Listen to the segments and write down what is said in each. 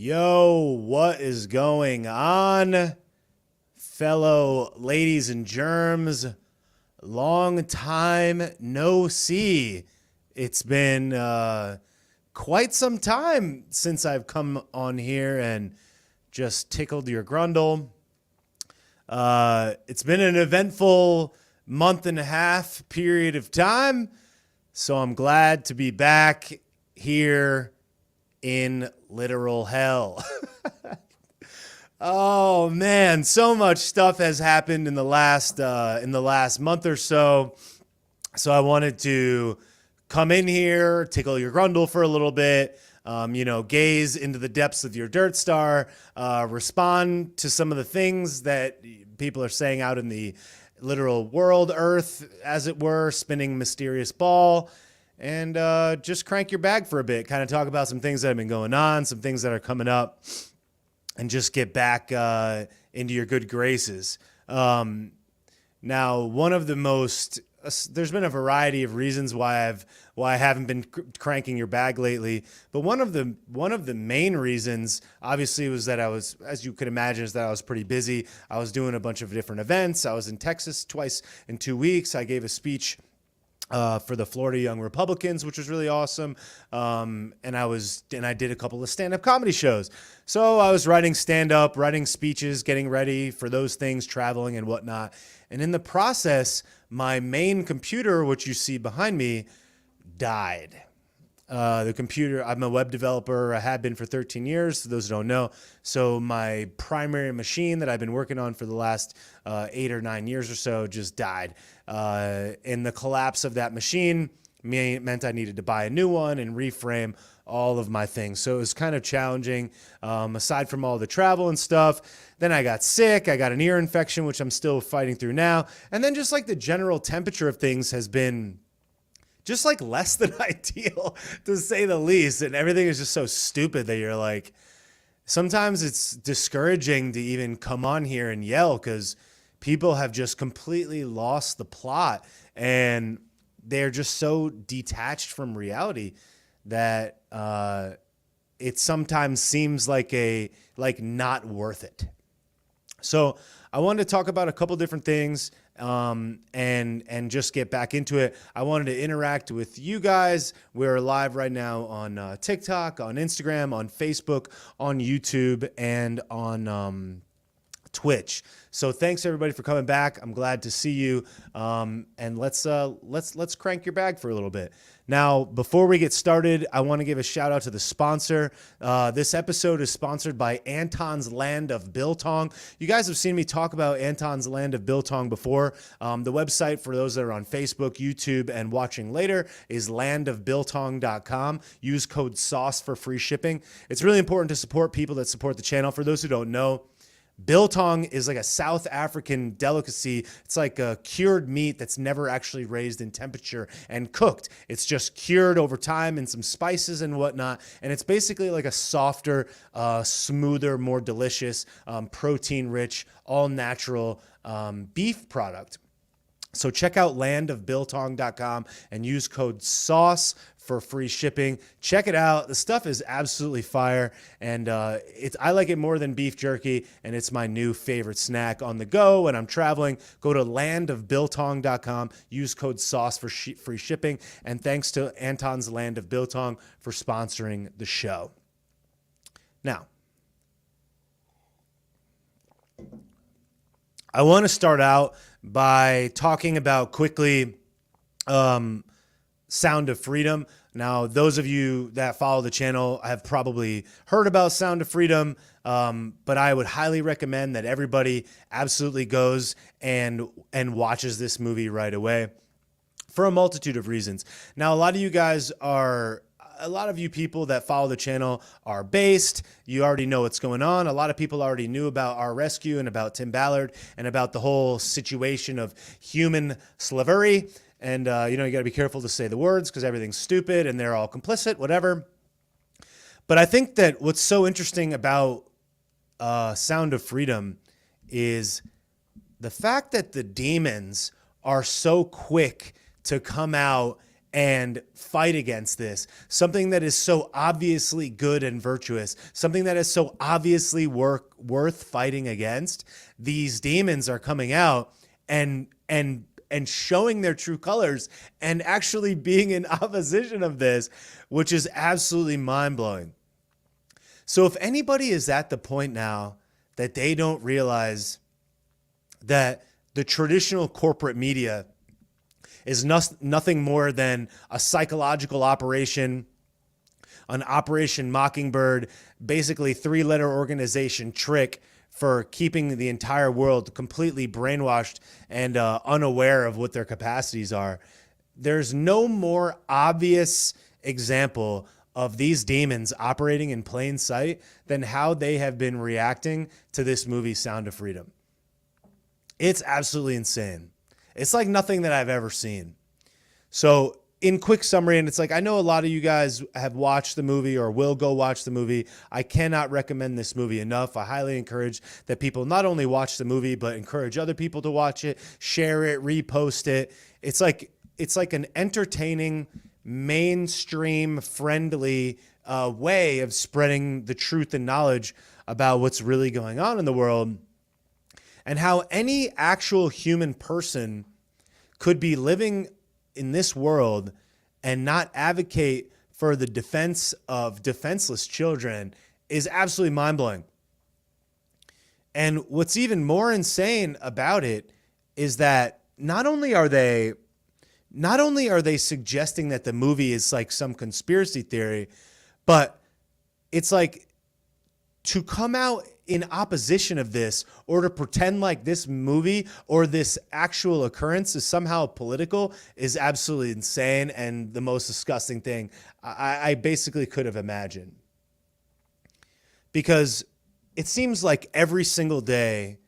Yo, what is going on, fellow ladies and germs? Long time no see. It's been quite some time since I've come on here and just tickled your grundle. It's been an eventful month and a half period of time, so I'm glad to be back here in literal hell. Oh man, so much stuff has happened in the last month or so. So I wanted to come in here, tickle your grundle for a little bit, gaze into the depths of your dirtstar, respond to some of the things that people are saying out in the literal world, Earth, as it were, spinning mysterious ball. And just crank your bag for a bit, kind of talk about some things that have been going on, some things that are coming up, and just get back into your good graces. Now, one of the most, there's been a variety of reasons why I haven't been cranking your bag lately, but one of the main reasons, obviously, was that I was, as you could imagine, is that I was pretty busy. I was doing a bunch of different events. I was in Texas twice in 2 weeks. I gave a speech for the Florida Young Republicans, which was really awesome. And I did a couple of stand-up comedy shows. So I was writing stand-up, writing speeches, getting ready for those things, traveling and whatnot. And in the process, my main computer, which you see behind me, died. The computer, I'm a web developer. I have been for 13 years, for those who don't know. So my primary machine that I've been working on for the last 8 or 9 years or so just died. And the collapse of that machine meant I needed to buy a new one and reframe all of my things. So it was kind of challenging, aside from all the travel and stuff. Then I got sick. I got an ear infection, which I'm still fighting through now. And then just like the general temperature of things has been just like less than ideal, to say the least. And everything is just so stupid that you're like, sometimes it's discouraging to even come on here and yell because people have just completely lost the plot and they're just so detached from reality that it sometimes seems like not worth it. So I wanted to talk about a couple different things and just get back into it. I wanted to interact with you guys. We're live right now on TikTok, on Instagram, on Facebook, on YouTube, and on Twitch. So thanks everybody for coming back. I'm glad to see you. And let's crank your bag for a little bit. Now, before we get started, I want to give a shout out to the sponsor. This episode is sponsored by Anton's Land of Biltong. You guys have seen me talk about Anton's Land of Biltong before. The website for those that are on Facebook, YouTube, and watching later is landofbiltong.com. Use code SAUCE for free shipping. It's really important to support people that support the channel. For those who don't know, biltong is like a South African delicacy. It's like a cured meat that's never actually raised in temperature and cooked. It's just cured over time in some spices and whatnot. And it's basically like a softer, smoother, more delicious, protein-rich, all-natural beef product. So check out landofbiltong.com and use code SAUCE for free shipping. Check it out. The stuff is absolutely fire, and I like it more than beef jerky, and it's my new favorite snack on the go when I'm traveling. Go to landofbiltong.com. Use code SAUCE for free shipping, and thanks to Anton's Land of Biltong for sponsoring the show. Now, I want to start out by talking about quickly Sound of Freedom. Now, those of you that follow the channel have probably heard about Sound of Freedom, but I would highly recommend that everybody absolutely goes and watches this movie right away for a multitude of reasons. Now, a lot of you people that follow the channel are based. You already know what's going on. A lot of people already knew about our rescue and about Tim Ballard and about the whole situation of human slavery. And, you got to be careful to say the words because everything's stupid and they're all complicit, whatever. But I think that what's so interesting about Sound of Freedom is the fact that the demons are so quick to come out and fight against this, something that is so obviously good and virtuous, something that is so obviously worth fighting against, these demons are coming out and showing their true colors and actually being in opposition of this, which is absolutely mind-blowing. So if anybody is at the point now that they don't realize that the traditional corporate media is nothing more than a psychological operation, an Operation Mockingbird, basically 3-letter organization trick for keeping the entire world completely brainwashed and unaware of what their capacities are. There's no more obvious example of these demons operating in plain sight than how they have been reacting to this movie, Sound of Freedom. It's absolutely insane. It's like nothing that I've ever seen. So in quick summary, and it's like, I know a lot of you guys have watched the movie or will go watch the movie. I cannot recommend this movie enough. I highly encourage that people not only watch the movie, but encourage other people to watch it, share it, repost it. It's like an entertaining, mainstream, friendly way of spreading the truth and knowledge about what's really going on in the world, and how any actual human person could be living in this world and not advocate for the defense of defenseless children is absolutely mind-blowing. And what's even more insane about it is that not only are they suggesting that the movie is like some conspiracy theory, but it's like to come out in opposition of this, or to pretend like this movie or this actual occurrence is somehow political, is absolutely insane and the most disgusting thing I basically could have imagined. Because it seems like every single day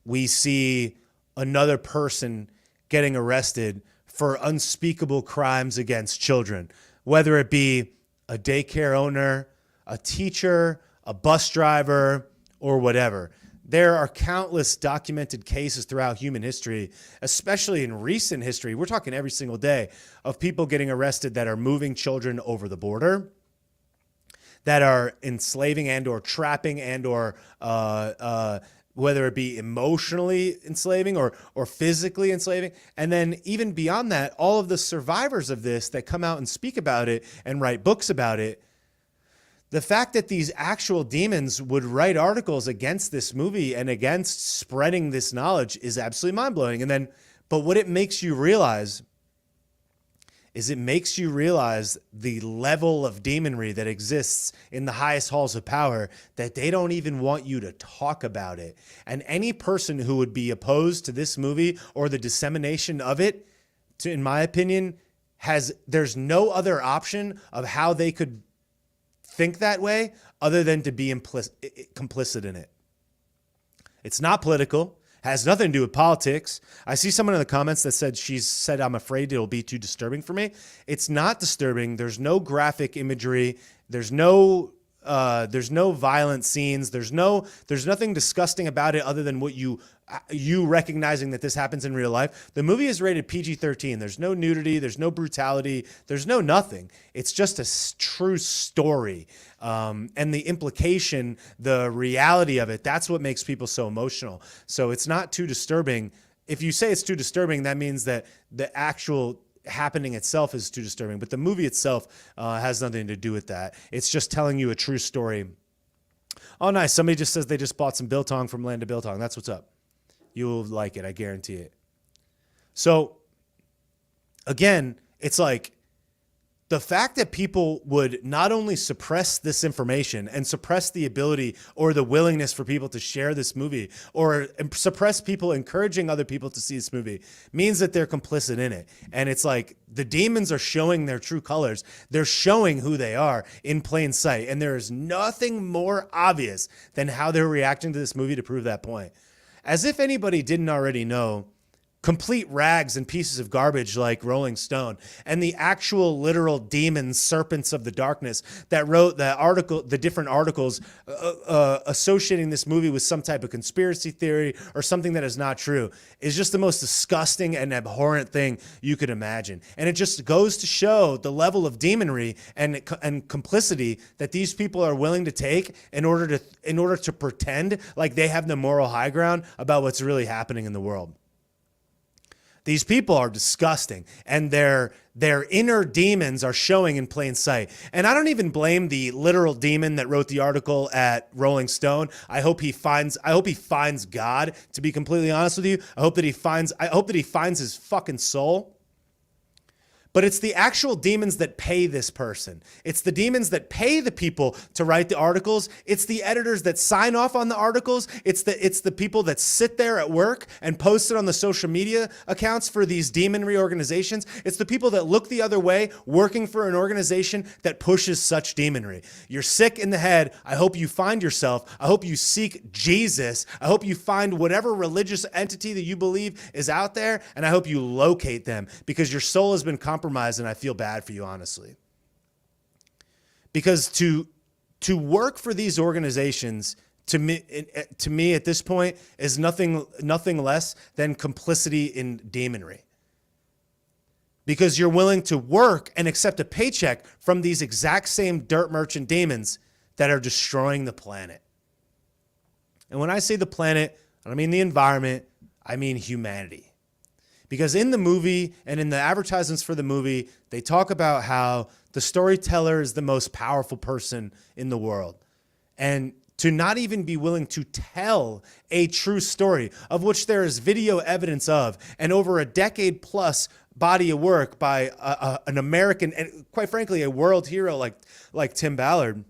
we see another person getting arrested for unspeakable crimes against children, whether it be a daycare owner, a teacher, a bus driver, or whatever. There are countless documented cases throughout human history, especially in recent history. We're talking every single day of people getting arrested that are moving children over the border, that are enslaving and or trapping and or whether it be emotionally enslaving or physically enslaving. And then even beyond that, all of the survivors of this that come out and speak about it and write books about it. The fact that these actual demons would write articles against this movie and against spreading this knowledge is absolutely mind-blowing. And then, but what it makes you realize is it makes you realize the level of demonry that exists in the highest halls of power, that they don't even want you to talk about it. And any person who would be opposed to this movie or the dissemination of it, in my opinion, there's no other option of how they could think that way other than to be complicit in it. It's not political, has nothing to do with politics. I see someone in the comments that said, I'm afraid it'll be too disturbing for me. It's not disturbing. There's no graphic imagery. There's no violent scenes. There's nothing disgusting about it other than what you recognizing that this happens in real life. The movie is rated PG-13. There's no nudity. There's no brutality. There's no nothing. It's just a true story. And the implication, the reality of it, that's what makes people so emotional. So it's not too disturbing. If you say it's too disturbing, that means that the actual happening itself is too disturbing. But the movie itself has nothing to do with that. It's just telling you a true story. Oh, nice. Somebody just says they just bought some biltong from Land of Biltong. That's what's up. You'll like it. I guarantee it. So again, it's like the fact that people would not only suppress this information and suppress the ability or the willingness for people to share this movie, or suppress people encouraging other people to see this movie, means that they're complicit in it. And it's like the demons are showing their true colors. They're showing who they are in plain sight. And there is nothing more obvious than how they're reacting to this movie to prove that point. As if anybody didn't already know, complete rags and pieces of garbage like Rolling Stone, and the actual literal demons, serpents of the darkness that wrote the different articles associating this movie with some type of conspiracy theory or something that is not true, is just the most disgusting and abhorrent thing you could imagine. And it just goes to show the level of demonry and complicity that these people are willing to take in order to pretend like they have the moral high ground about what's really happening in the world. These people are disgusting, and their inner demons are showing in plain sight. And I don't even blame the literal demon that wrote the article at Rolling Stone. I hope he finds God, to be completely honest with you. I hope that he finds his fucking soul. But it's the actual demons that pay this person. It's the demons that pay the people to write the articles. It's the editors that sign off on the articles. It's the people that sit there at work and post it on the social media accounts for these demonry organizations. It's the people that look the other way working for an organization that pushes such demonry. You're sick in the head. I hope you find yourself. I hope you seek Jesus. I hope you find whatever religious entity that you believe is out there, and I hope you locate them, because your soul has been compromised, and I feel bad for you, honestly. Because to work for these organizations, to me at this point, is nothing less than complicity in demonry. Because you're willing to work and accept a paycheck from these exact same dirt merchant demons that are destroying the planet. And when I say the planet, I don't mean the environment, I mean humanity. Because in the movie and in the advertisements for the movie, they talk about how the storyteller is the most powerful person in the world. And to not even be willing to tell a true story, of which there is video evidence of, and over a decade plus body of work by an American, and quite frankly, a world hero like Tim Ballard,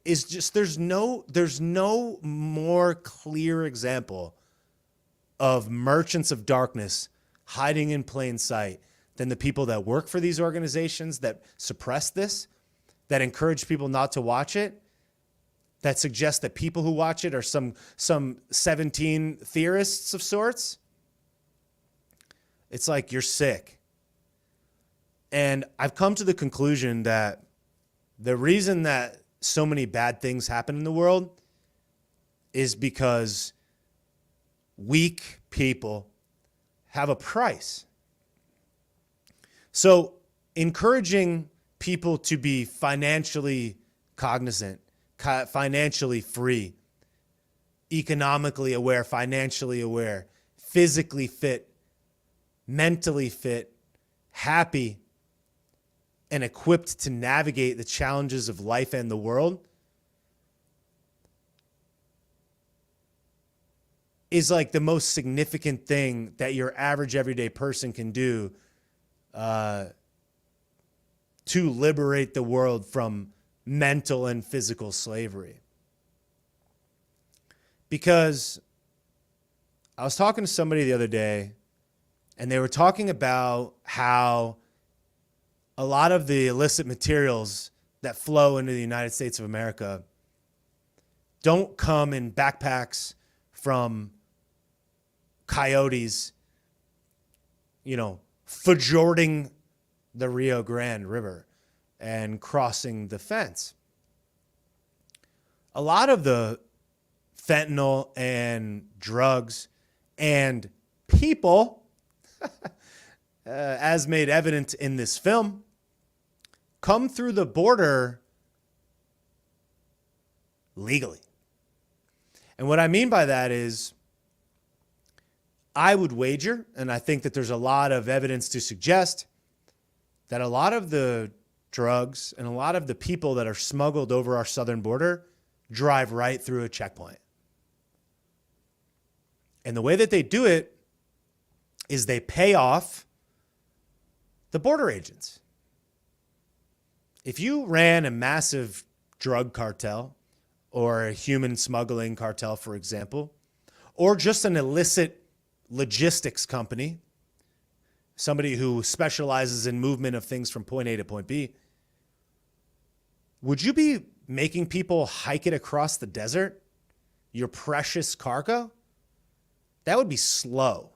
is just, there's no more clear example of merchants of darkness hiding in plain sight than the people that work for these organizations that suppress this, that encourage people not to watch it, that suggest that people who watch it are some 17 theorists of sorts. It's like, you're sick. And I've come to the conclusion that the reason that so many bad things happen in the world is because weak people have a price. So encouraging people to be financially cognizant, financially free, economically aware, financially aware, physically fit, mentally fit, happy, and equipped to navigate the challenges of life and the world is like the most significant thing that your average everyday person can do to liberate the world from mental and physical slavery. Because I was talking to somebody the other day, and they were talking about how a lot of the illicit materials that flow into the United States of America don't come in backpacks from coyotes, fjording the Rio Grande River and crossing the fence. A lot of the fentanyl and drugs and people, as made evident in this film, come through the border legally. And what I mean by that is, I would wager, and I think that there's a lot of evidence to suggest, that a lot of the drugs and a lot of the people that are smuggled over our southern border drive right through a checkpoint. And the way that they do it is they pay off the border agents. If you ran a massive drug cartel or a human smuggling cartel, for example, or just an illicit logistics company, somebody who specializes in movement of things from point A to point B, would you be making people hike it across the desert, your precious cargo? That would be slow.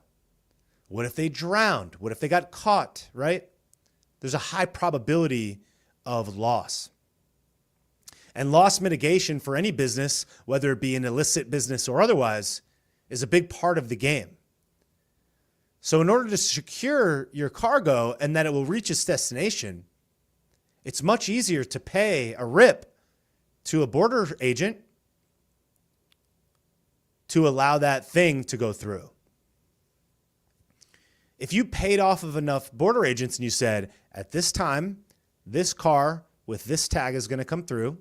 What if they drowned? What if they got caught, right? There's a high probability of loss. And loss mitigation for any business, whether it be an illicit business or otherwise, is a big part of the game. So in order to secure your cargo and that it will reach its destination, it's much easier to pay a rip to a border agent to allow that thing to go through. If you paid off of enough border agents and you said, at this time, this car with this tag is going to come through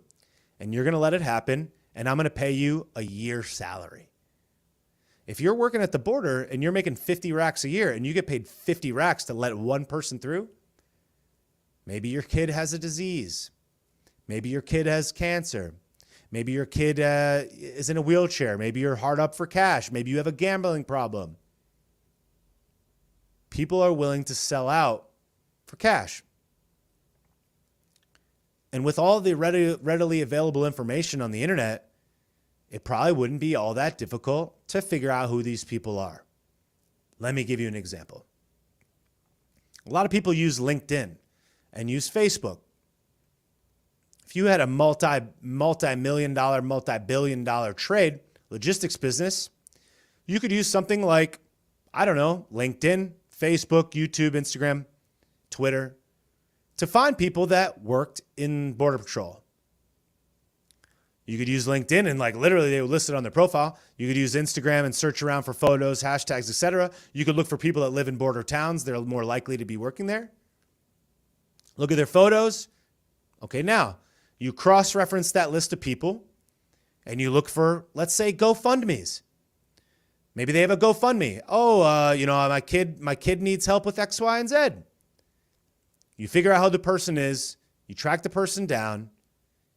and you're going to let it happen and I'm going to pay you a year's salary. If you're working at the border and you're making 50 racks a year and you get paid 50 racks to let one person through, maybe your kid has a disease. Maybe your kid has cancer. Maybe your kid is in a wheelchair. Maybe you're hard up for cash. Maybe you have a gambling problem. People are willing to sell out for cash. And with all the readily available information on the internet, it probably wouldn't be all that difficult to figure out who these people are. Let me give you an example. A lot of people use LinkedIn and use Facebook. If you had a multi-million dollar, multi-billion dollar trade logistics business, you could use something like, I don't know, LinkedIn, Facebook, YouTube, Instagram, Twitter, to find people that worked in Border Patrol. You could use LinkedIn and like literally they would list it on their profile. You could use Instagram and search around for photos, hashtags, etc. You could look for people that live in border towns. They're more likely to be working there. Look at their photos. Okay, now you cross-reference that list of people and you look for, let's say, GoFundMes. Maybe they have a GoFundMe. Oh, my kid needs help with X, Y, and Z. You figure out how the person is. You track the person down.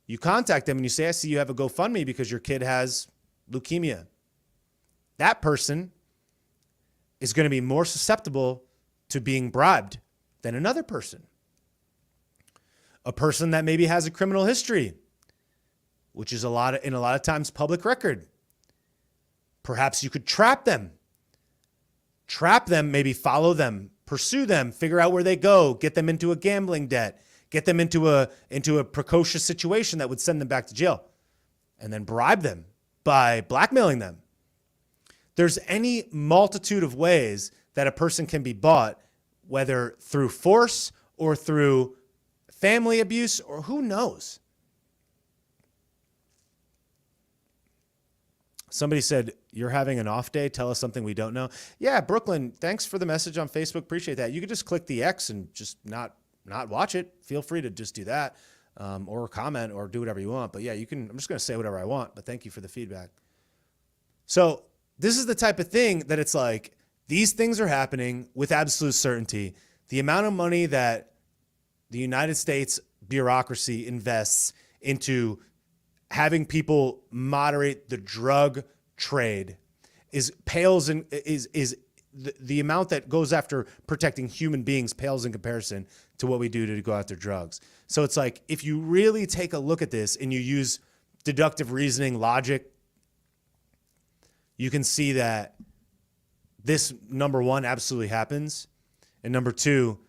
You contact them and you say, I see you have a GoFundMe because your kid has leukemia. That person is going to be more susceptible to being bribed than another person. A person that maybe has a criminal history, which is in a lot of times public record. Perhaps you could trap them, maybe follow them, pursue them, figure out where they go, get them into a gambling debt, get them into a precocious situation that would send them back to jail, and then bribe them by blackmailing them. There's any multitude of ways that a person can be bought, whether through force or through family abuse or who knows. Somebody said, you're having an off day. Tell us something we don't know. Yeah, Brooklyn, thanks for the message on Facebook. Appreciate that. You could just click the X and just not watch it. Feel free to just do that or comment or do whatever you want. But yeah, you can. I'm just going to say whatever I want. But thank you for the feedback. So this is the type of thing that it's like these things are happening with absolute certainty. The amount of money that the United States bureaucracy invests into having people moderate the drug trade pales in the amount that goes after protecting human beings pales in comparison to what we do to go after drugs. So it's like, if you really take a look at this and you use deductive reasoning, logic, you can see that this, number one, absolutely happens. And number two,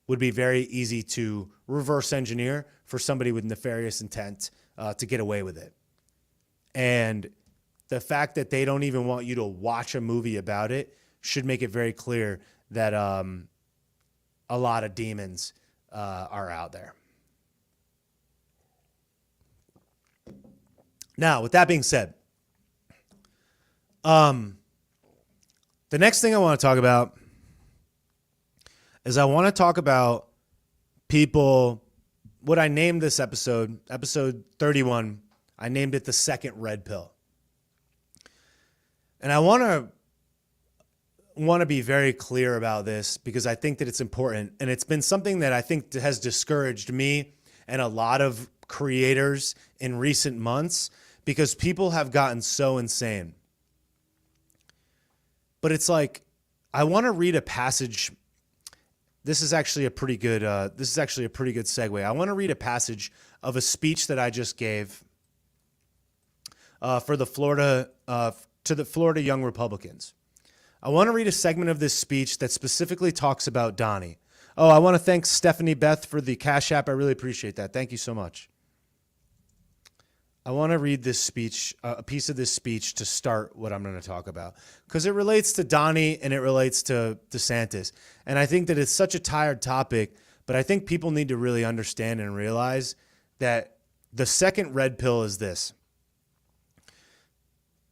would be very easy to reverse engineer for somebody with nefarious intent to get away with it. And the fact that they don't even want you to watch a movie about it should make it very clear that a lot of demons are out there. Now, with that being said, the next thing I want to talk about is I want to talk about people, what I named this episode 31, I named it the second red pill. And I want to be very clear about this because I think that it's important. And it's been something that I think has discouraged me and a lot of creators in recent months because people have gotten so insane. But it's like, I want to read a passage. This is actually a pretty good segue. I want to read a passage of a speech that I just gave for the Florida to the Florida Young Republicans. I want to read a segment of this speech that specifically talks about Donnie. Oh, I want to thank Stephanie Beth for the Cash App. I really appreciate that. Thank you so much. I want to read this speech, a piece of this speech to start what I'm going to talk about, because it relates to Donnie and it relates to DeSantis. And I think that it's such a tired topic, but I think people need to really understand and realize that the second red pill is this.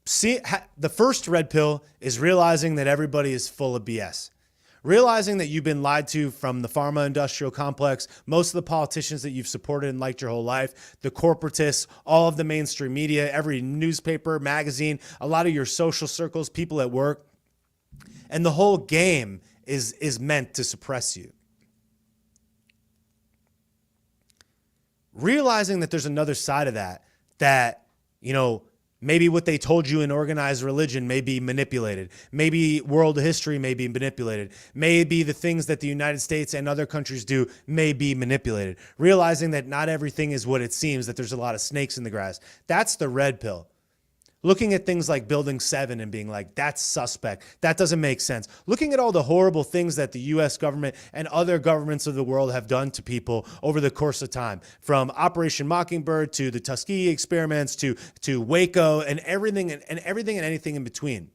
The first red pill is realizing that everybody is full of BS. Realizing that you've been lied to from the pharma industrial complex, most of the politicians that you've supported and liked your whole life, the corporatists, all of the mainstream media, every newspaper, magazine, a lot of your social circles, people at work. And the whole game is meant to suppress you. Realizing that there's another side of that, maybe what they told you in organized religion may be manipulated. Maybe world history may be manipulated. Maybe the things that the United States and other countries do may be manipulated. Realizing that not everything is what it seems, that there's a lot of snakes in the grass. That's the red pill. Looking at things like Building 7 and being like, that's suspect. That doesn't make sense. Looking at all the horrible things that the U.S. government and other governments of the world have done to people over the course of time, from Operation Mockingbird to the Tuskegee experiments to Waco and everything and anything in between.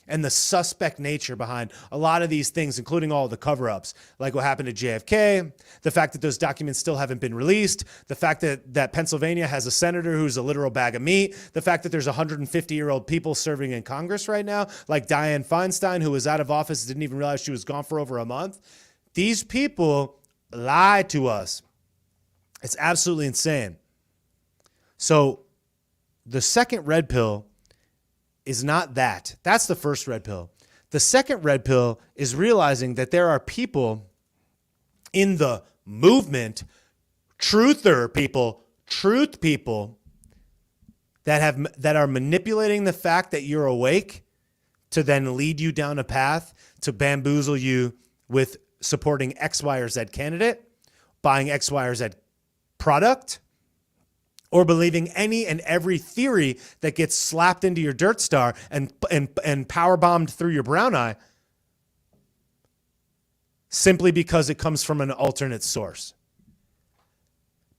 And the suspect nature behind a lot of these things, including all the cover-ups, like what happened to JFK, the fact that those documents still haven't been released, the fact that Pennsylvania has a senator who's a literal bag of meat, the fact that there's 150-year-old people serving in Congress right now, like Dianne Feinstein, who was out of office, didn't even realize she was gone for over a month. These people lie to us. It's absolutely insane. So the second red pill is not that. That's the first red pill. The second red pill is realizing that there are people in the movement, truth people that are manipulating the fact that you're awake to then lead you down a path to bamboozle you with supporting X, Y, or Z candidate, buying X, Y, or Z product, or believing any and every theory that gets slapped into your dirtstar and power bombed through your brown eye simply because it comes from an alternate source.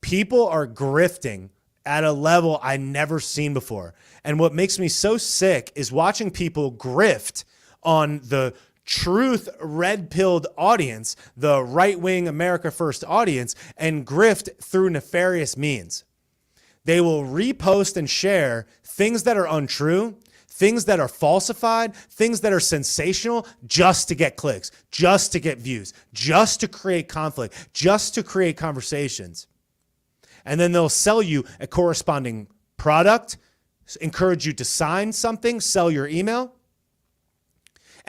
People are grifting at a level I never seen before. And what makes me so sick is watching people grift on the truth red-pilled audience, the right-wing America First audience, and grift through nefarious means. They will repost and share things that are untrue, things that are falsified, things that are sensational just to get clicks, just to get views, just to create conflict, just to create conversations. And then they'll sell you a corresponding product, encourage you to sign something, sell your email.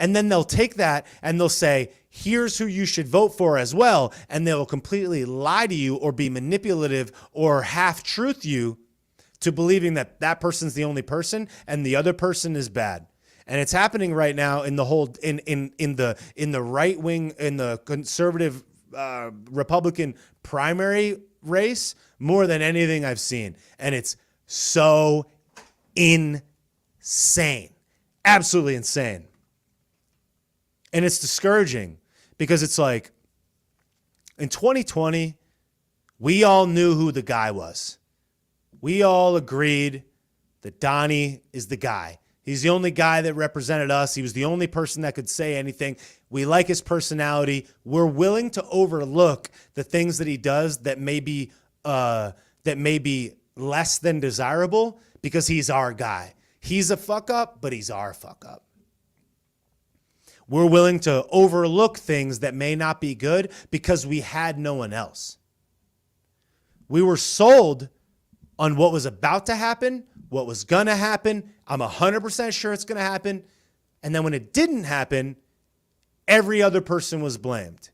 And then they'll take that and they'll say, here's who you should vote for as well. And they'll completely lie to you or be manipulative or half-truth you to believing that that person's the only person and the other person is bad. And it's happening right now in the whole in the right wing, in the conservative Republican primary race more than anything I've seen. And it's so insane. Absolutely insane. And it's discouraging because it's like in 2020, we all knew who the guy was. We all agreed that Donnie is the guy. He's the only guy that represented us. He was the only person that could say anything. We like his personality. We're willing to overlook the things that he does that may be less than desirable because he's our guy. He's a fuck up, but he's our fuck up. We're willing to overlook things that may not be good because we had no one else. We were sold on what was about to happen, what was going to happen. I'm 100% sure it's going to happen. And then when it didn't happen, every other person was blamed.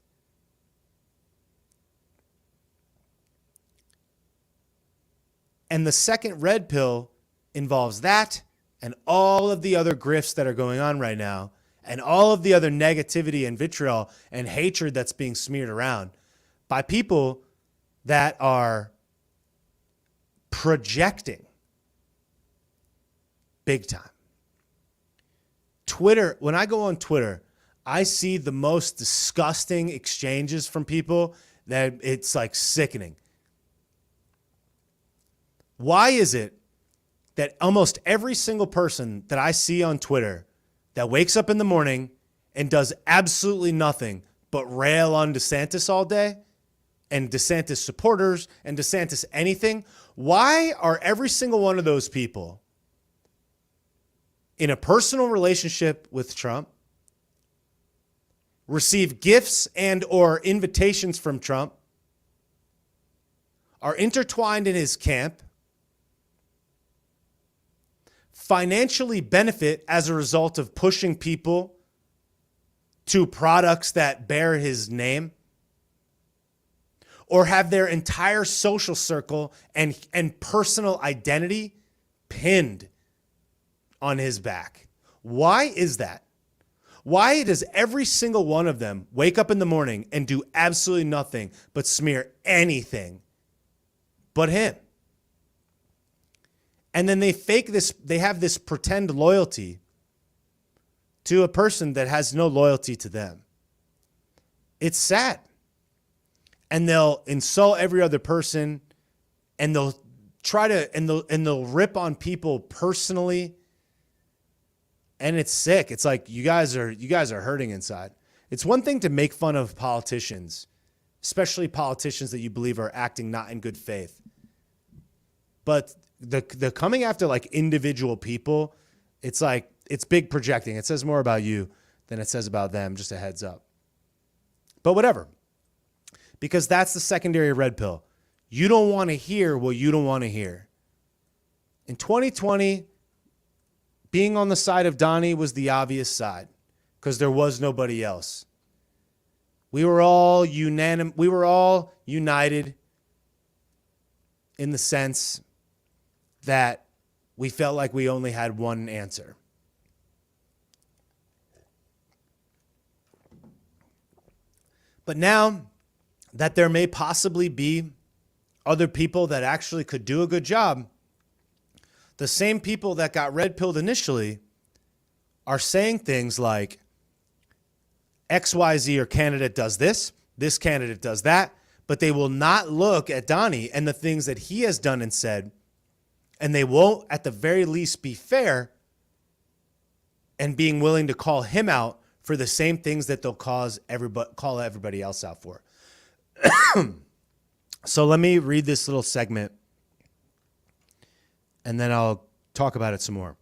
And the second red pill involves that and all of the other grifts that are going on right now and all of the other negativity and vitriol and hatred that's being smeared around by people that are projecting big time. Twitter, when I go on Twitter, I see the most disgusting exchanges from people that it's like sickening. Why is it that almost every single person that I see on Twitter that wakes up in the morning and does absolutely nothing but rail on DeSantis all day and DeSantis supporters and DeSantis anything, why are every single one of those people in a personal relationship with Trump, receive gifts and or invitations from Trump, are intertwined in his camp, financially benefit as a result of pushing people to products that bear his name, or have their entire social circle and personal identity pinned on his back? Why is that? Why does every single one of them wake up in the morning and do absolutely nothing but smear anything but him? And then they fake this, they have this pretend loyalty to a person that has no loyalty to them. It's sad. And they'll insult every other person, and they'll try to, and they'll rip on people personally. And it's sick. It's like you guys are hurting inside. It's one thing to make fun of politicians, especially politicians that you believe are acting not in good faith. But the coming after like individual people, it's like, it's big projecting. It says more about you than it says about them, just a heads up. But whatever. Because that's the secondary red pill. You don't want to hear what you don't want to hear. In 2020, being on the side of Donnie was the obvious side because there was nobody else. We were all united in the sense that we felt like we only had one answer. But now that there may possibly be other people that actually could do a good job, the same people that got red-pilled initially are saying things like XYZ or candidate does this candidate does that, but they will not look at Donnie and the things that he has done and said, and they won't at the very least be fair and being willing to call him out for the same things that they'll call everybody else out for. So let me read this little segment, and then I'll talk about it some more.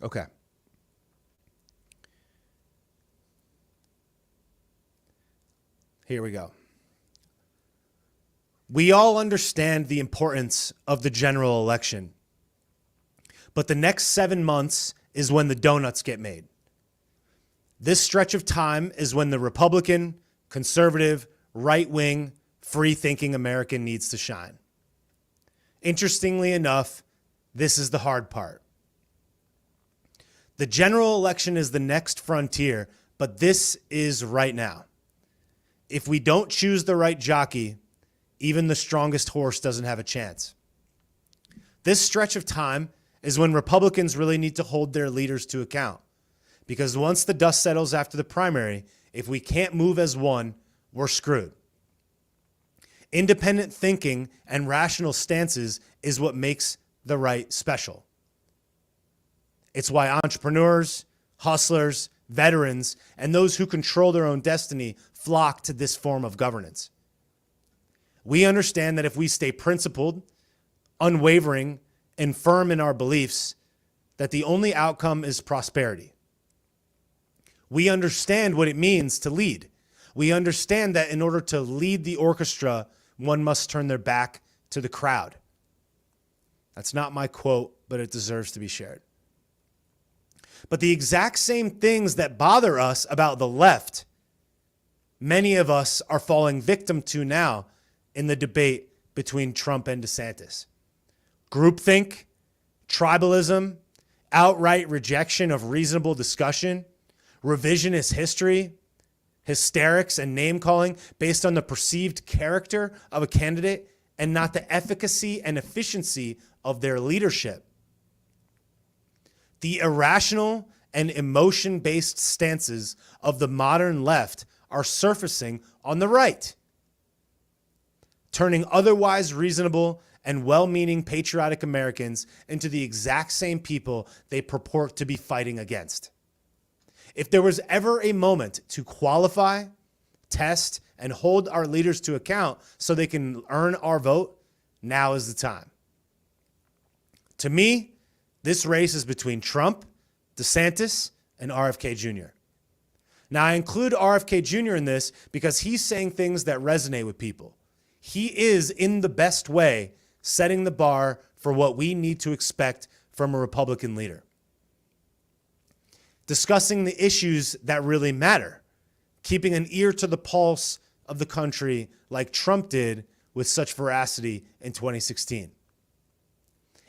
Okay. Here we go. We all understand the importance of the general election, but the next 7 months is when the donuts get made. This stretch of time is when the Republican, conservative, right-wing, free-thinking American needs to shine. Interestingly enough, this is the hard part. The general election is the next frontier, but this is right now. If we don't choose the right jockey, even the strongest horse doesn't have a chance. This stretch of time is when Republicans really need to hold their leaders to account. Because once the dust settles after the primary, if we can't move as one, we're screwed. Independent thinking and rational stances is what makes the right special. It's why entrepreneurs, hustlers, veterans, and those who control their own destiny flock to this form of governance. We understand that if we stay principled, unwavering, and firm in our beliefs, that the only outcome is prosperity. We understand what it means to lead. We understand that in order to lead the orchestra, one must turn their back to the crowd. That's not my quote, but it deserves to be shared. But the exact same things that bother us about the left, many of us are falling victim to now in the debate between Trump and DeSantis. Groupthink, tribalism, outright rejection of reasonable discussion, revisionist history, hysterics, and name-calling based on the perceived character of a candidate and not the efficacy and efficiency of their leadership. The irrational and emotion-based stances of the modern left are surfacing on the right, turning otherwise reasonable and well-meaning patriotic Americans into the exact same people they purport to be fighting against. If there was ever a moment to qualify, test, and hold our leaders to account so they can earn our vote, now is the time. To me, this race is between Trump, DeSantis, and RFK Jr. Now, I include RFK Jr. in this because he's saying things that resonate with people. He is, in the best way, setting the bar for what we need to expect from a Republican leader. Discussing the issues that really matter, keeping an ear to the pulse of the country like Trump did with such veracity in 2016.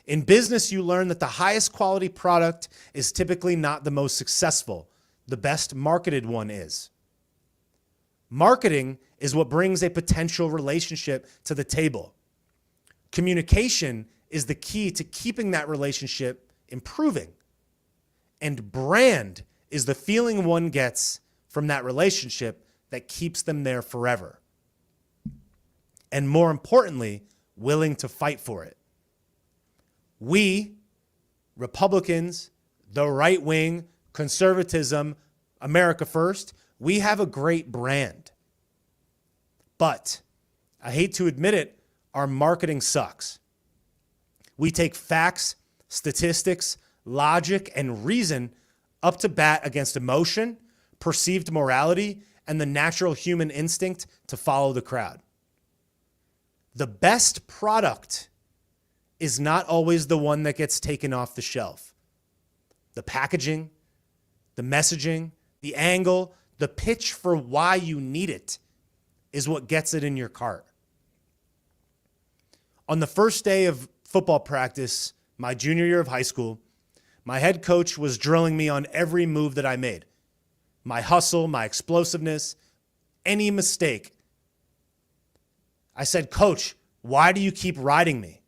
In business, you learn that the highest quality product is typically not the most successful. The best marketed one is. Marketing is what brings a potential relationship to the table. Communication is the key to keeping that relationship improving. And brand is the feeling one gets from that relationship that keeps them there forever. And more importantly, willing to fight for it. We, Republicans, the right wing, conservatism, America First, we have a great brand. But I hate to admit it, our marketing sucks. We take facts, statistics, logic, and reason up to bat against emotion, perceived morality, and the natural human instinct to follow the crowd. The best product is not always the one that gets taken off the shelf. The packaging, the messaging, the angle, the pitch for why you need it is what gets it in your cart. On the first day of football practice, my junior year of high school, my head coach was drilling me on every move that I made. My hustle, my explosiveness, any mistake. I said, "Coach, why do you keep riding me?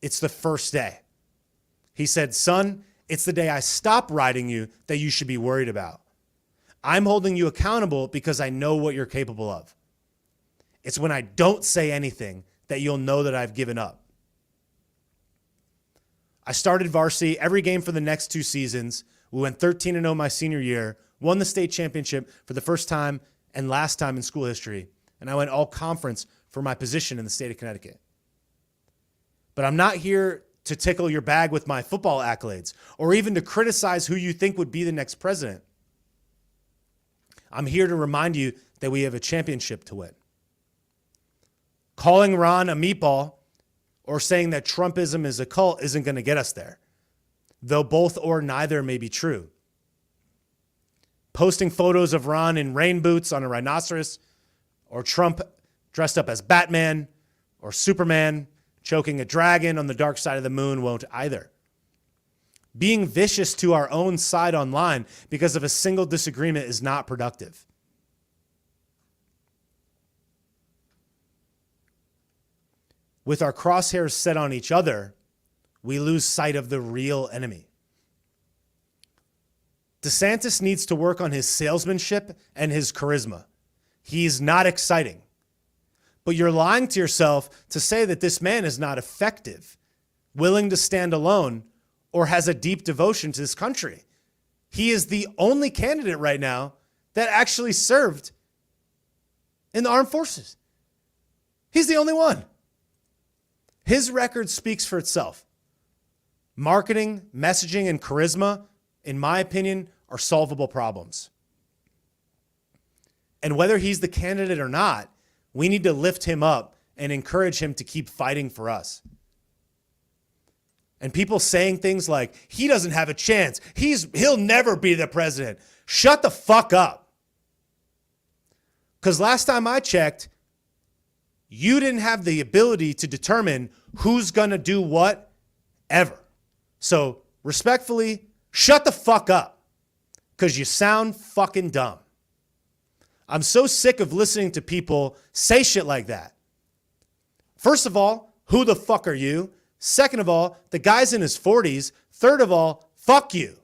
It's the first day." He said, "Son, it's the day I stop riding you that you should be worried about. I'm holding you accountable because I know what you're capable of. It's when I don't say anything that you'll know that I've given up." I started varsity every game for the next 2 seasons. We went 13-0 my senior year, won the state championship for the first time and last time in school history, and I went all conference for my position in the state of Connecticut. But I'm not here to tickle your bag with my football accolades or even to criticize who you think would be the next president. I'm here to remind you that we have a championship to win. Calling Ron a meatball or saying that Trumpism is a cult isn't going to get us there, though both or neither may be true. Posting photos of Ron in rain boots on a rhinoceros, or Trump dressed up as Batman or Superman choking a dragon on the dark side of the moon won't either. Being vicious to our own side online because of a single disagreement is not productive. With our crosshairs set on each other, we lose sight of the real enemy. DeSantis needs to work on his salesmanship and his charisma. He's not exciting. But you're lying to yourself to say that this man is not effective, willing to stand alone, or has a deep devotion to this country. He is the only candidate right now that actually served in the armed forces. He's the only one. His record speaks for itself. Marketing, messaging, and charisma, in my opinion, are solvable problems. And whether he's the candidate or not, we need to lift him up and encourage him to keep fighting for us. And people saying things like, he doesn't have a chance. He'll never be the president. Shut the fuck up. Because last time I checked, you didn't have the ability to determine who's going to do what ever. So respectfully, shut the fuck up because you sound fucking dumb. I'm so sick of listening to people say shit like that. First of all, who the fuck are you? Second of all, the guy's in his 40s. Third of all, Fuck you.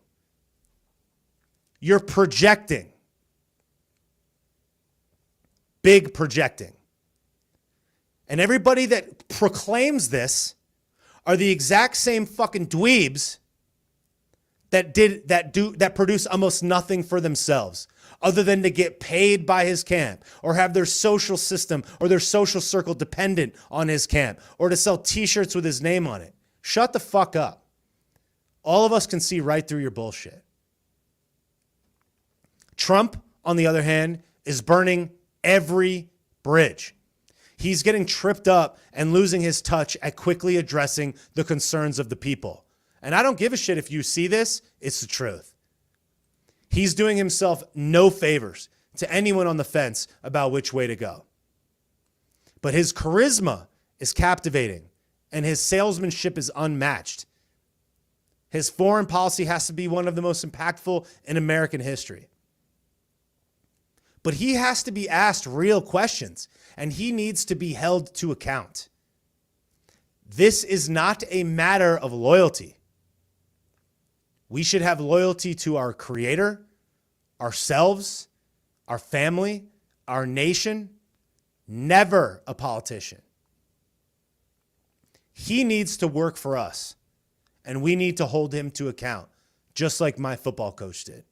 You're projecting. Big projecting. And everybody that proclaims this are the exact same fucking dweebs that produce almost nothing for themselves other than to get paid by his camp or have their social system or their social circle dependent on his camp or to sell t-shirts with his name on it. Shut the fuck up. All of us can see right through your bullshit. Trump, on the other hand, is burning every bridge. He's getting tripped up and losing his touch at quickly addressing the concerns of the people. And I don't give a shit if you see this. It's the truth. He's doing himself no favors to anyone on the fence about which way to go. But his charisma is captivating and his salesmanship is unmatched. His foreign policy has to be one of the most impactful in American history. But he has to be asked real questions and he needs to be held to account. This is not a matter of loyalty. We should have loyalty to our creator, ourselves, our family, our nation, never a politician. He needs to work for us, and we need to hold him to account, just like my football coach did.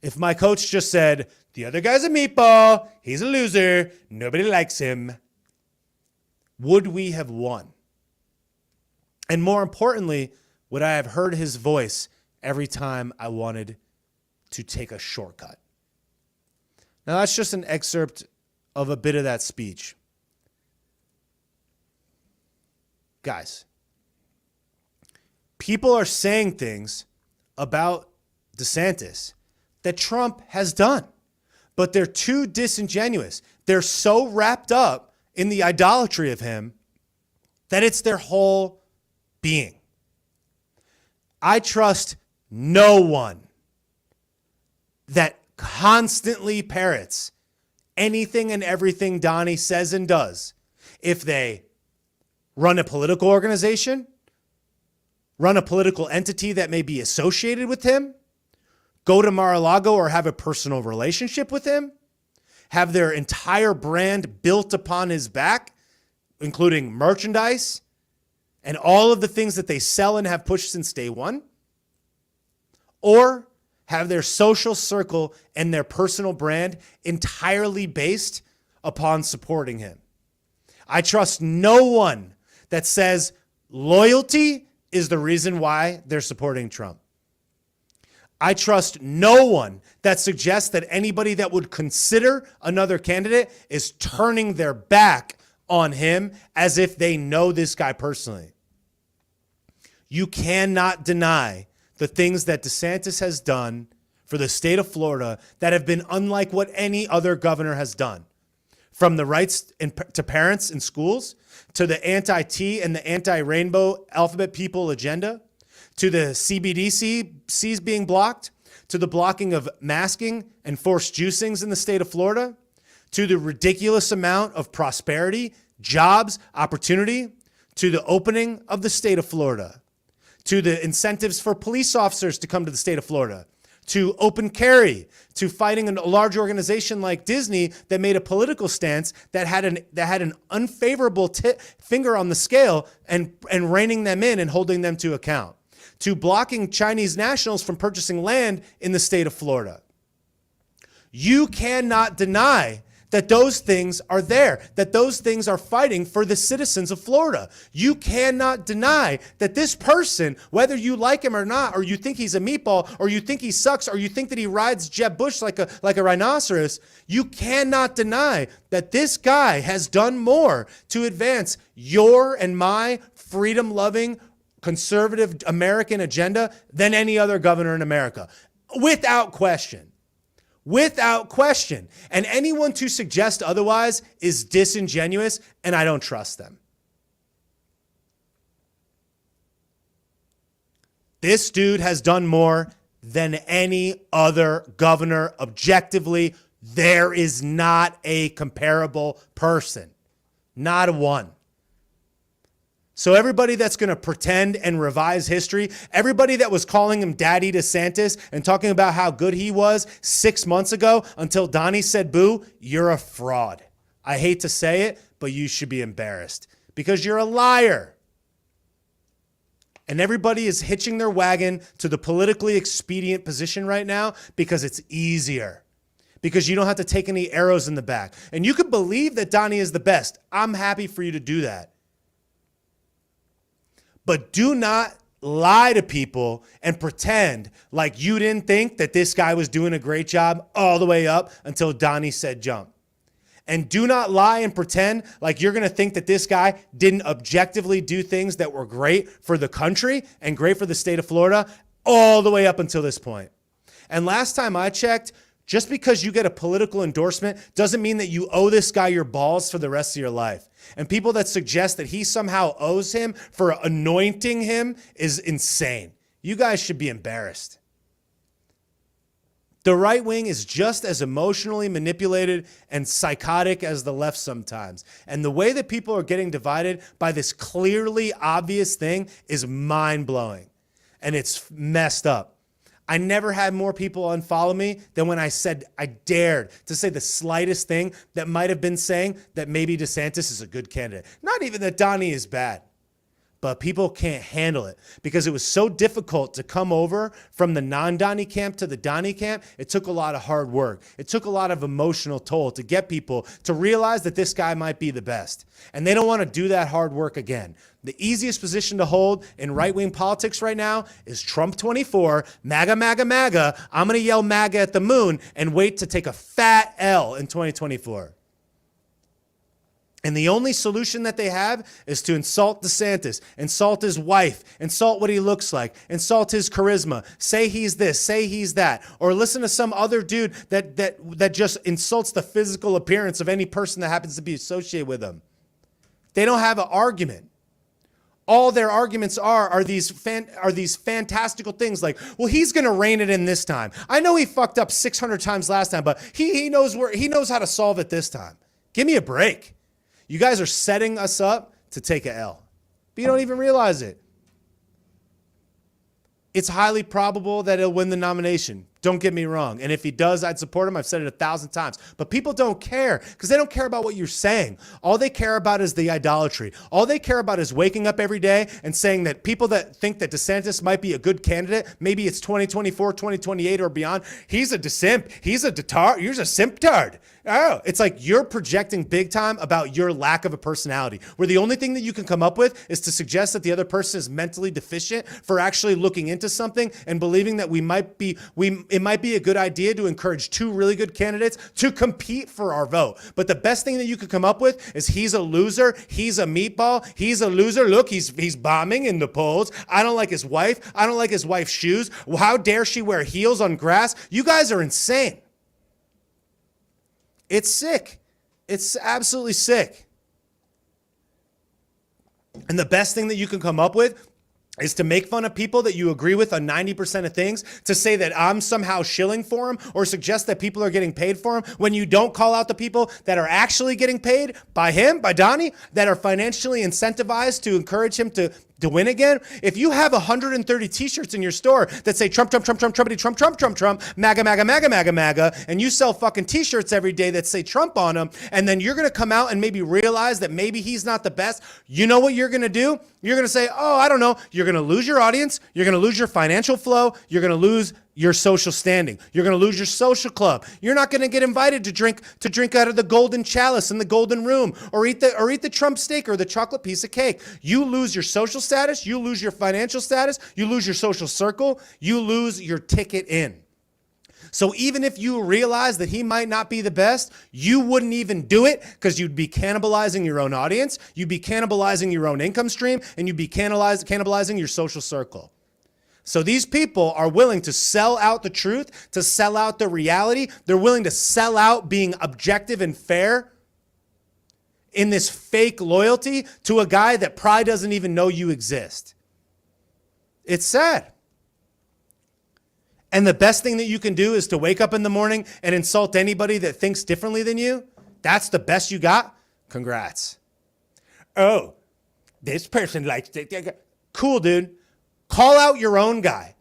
If my coach just said, the other guy's a meatball, he's a loser, nobody likes him, would we have won? And more importantly, would I have heard his voice every time I wanted to take a shortcut? Now, that's just an excerpt of a bit of that speech. Guys, people are saying things about DeSantis that Trump has done, but they're too disingenuous. They're so wrapped up in the idolatry of him that it's their whole being. I trust no one that constantly parrots anything and everything Donnie says and does. If they run a political organization, run a political entity that may be associated with him, go to Mar-a-Lago or have a personal relationship with him, have their entire brand built upon his back, including merchandise, and all of the things that they sell and have pushed since day one, or have their social circle and their personal brand entirely based upon supporting him. I trust no one that says loyalty is the reason why they're supporting Trump. I trust no one that suggests that anybody that would consider another candidate is turning their back on him as if they know this guy personally. You cannot deny the things that DeSantis has done for the state of Florida that have been unlike what any other governor has done. From the rights to parents in schools, to the anti-T and the anti-rainbow alphabet people agenda, to the CBDCs being blocked, to the blocking of masking and forced juicings in the state of Florida, to the ridiculous amount of prosperity, jobs, opportunity, to the opening of the state of Florida, to the incentives for police officers to come to the state of Florida, to open carry, to fighting a large organization like Disney that made a political stance that had an unfavorable finger on the scale and reining them in and holding them to account, to blocking Chinese nationals from purchasing land in the state of Florida. You cannot deny that those things are there, that those things are fighting for the citizens of Florida. You cannot deny that this person, whether you like him or not, or you think he's a meatball, or you think he sucks, or you think that he rides Jeb Bush like a rhinoceros, you cannot deny that this guy has done more to advance your and my freedom-loving, conservative American agenda than any other governor in America, without question. Without question. And anyone to suggest otherwise is disingenuous, and I don't trust them. This dude has done more than any other governor objectively. There is not a comparable person. Not one. So everybody that's going to pretend and revise history, everybody that was calling him Daddy DeSantis and talking about how good he was 6 months ago until Donnie said boo, you're a fraud. I hate to say it, but you should be embarrassed because you're a liar. And everybody is hitching their wagon to the politically expedient position right now because it's easier. Because you don't have to take any arrows in the back. And you can believe that Donnie is the best. I'm happy for you to do that. But do not lie to people and pretend like you didn't think that this guy was doing a great job all the way up until Donnie said jump. And do not lie and pretend like you're going to think that this guy didn't objectively do things that were great for the country and great for the state of Florida all the way up until this point. And last time I checked, just because you get a political endorsement doesn't mean that you owe this guy your balls for the rest of your life. And people that suggest that he somehow owes him for anointing him is insane. You guys should be embarrassed. The right wing is just as emotionally manipulated and psychotic as the left sometimes. And the way that people are getting divided by this clearly obvious thing is mind-blowing. And it's messed up. I never had more people unfollow me than when I said I dared to say the slightest thing that might have been saying that maybe DeSantis is a good candidate. Not even that Donnie is bad. But people can't handle it because it was so difficult to come over from the non-Donnie camp to the Donnie camp. It took a lot of hard work. It took a lot of emotional toll to get people to realize that this guy might be the best. And they don't want to do that hard work again. The easiest position to hold in right-wing politics right now is Trump 24, MAGA, MAGA, MAGA. I'm going to yell MAGA at the moon and wait to take a fat L in 2024. And the only solution that they have is to insult DeSantis, insult his wife, insult what he looks like, insult his charisma, say he's this, say he's that, or listen to some other dude that just insults the physical appearance of any person that happens to be associated with him. They don't have an argument. All their arguments are these fantastical things like, well, he's going to rein it in this time. I know he fucked up 600 times last time, but he knows how to solve it this time. Give me a break. You guys are setting us up to take a L, but you don't even realize it. It's highly probable that he'll win the nomination. Don't get me wrong. And if he does, I'd support him. I've said it 1,000 times. But people don't care because they don't care about what you're saying. All they care about is the idolatry. All they care about is waking up every day and saying that people that think that DeSantis might be a good candidate, maybe it's 2024, 2028 or beyond, he's a DeSimp. He's a detard. He's a simptard. Oh, it's like you're projecting big time about your lack of a personality, where the only thing that you can come up with is to suggest that the other person is mentally deficient for actually looking into something and believing that it might be a good idea to encourage two really good candidates to compete for our vote. But the best thing that you could come up with is he's a loser, he's a meatball, he's a loser. Look, he's bombing in the polls. I don't like his wife. I don't like his wife's shoes. How dare she wear heels on grass? You guys are insane. It's sick. It's absolutely sick. And the best thing that you can come up with is to make fun of people that you agree with on 90% of things, to say that I'm somehow shilling for him or suggest that people are getting paid for him when you don't call out the people that are actually getting paid by him, by Donnie, that are financially incentivized to encourage him to win again. If you have 130 t-shirts in your store that say Trump, Trump, Trump, Trump, Trumpity, Trump, Trump, Trump, Trump, MAGA, MAGA, MAGA, MAGA, MAGA, and you sell fucking t-shirts every day that say Trump on them, and then you're going to come out and maybe realize that maybe he's not the best, you know what you're going to do? You're going to say, oh, I don't know. You're going to lose your audience. You're going to lose your financial flow. You're going to lose your social standing. You're going to lose your social club. You're not going to get invited to drink out of the golden chalice in the golden room or eat the Trump steak or the chocolate piece of cake. You lose your social status. You lose your financial status. You lose your social circle. You lose your ticket in. So even if you realize that he might not be the best, you wouldn't even do it because you'd be cannibalizing your own audience. You'd be cannibalizing your own income stream, and you'd be cannibalizing your social circle. So these people are willing to sell out the truth, to sell out the reality. They're willing to sell out being objective and fair in this fake loyalty to a guy that probably doesn't even know you exist. It's sad. And the best thing that you can do is to wake up in the morning and insult anybody that thinks differently than you. That's the best you got? Congrats. Oh, this person likes it. Cool, dude. Call out your own guy.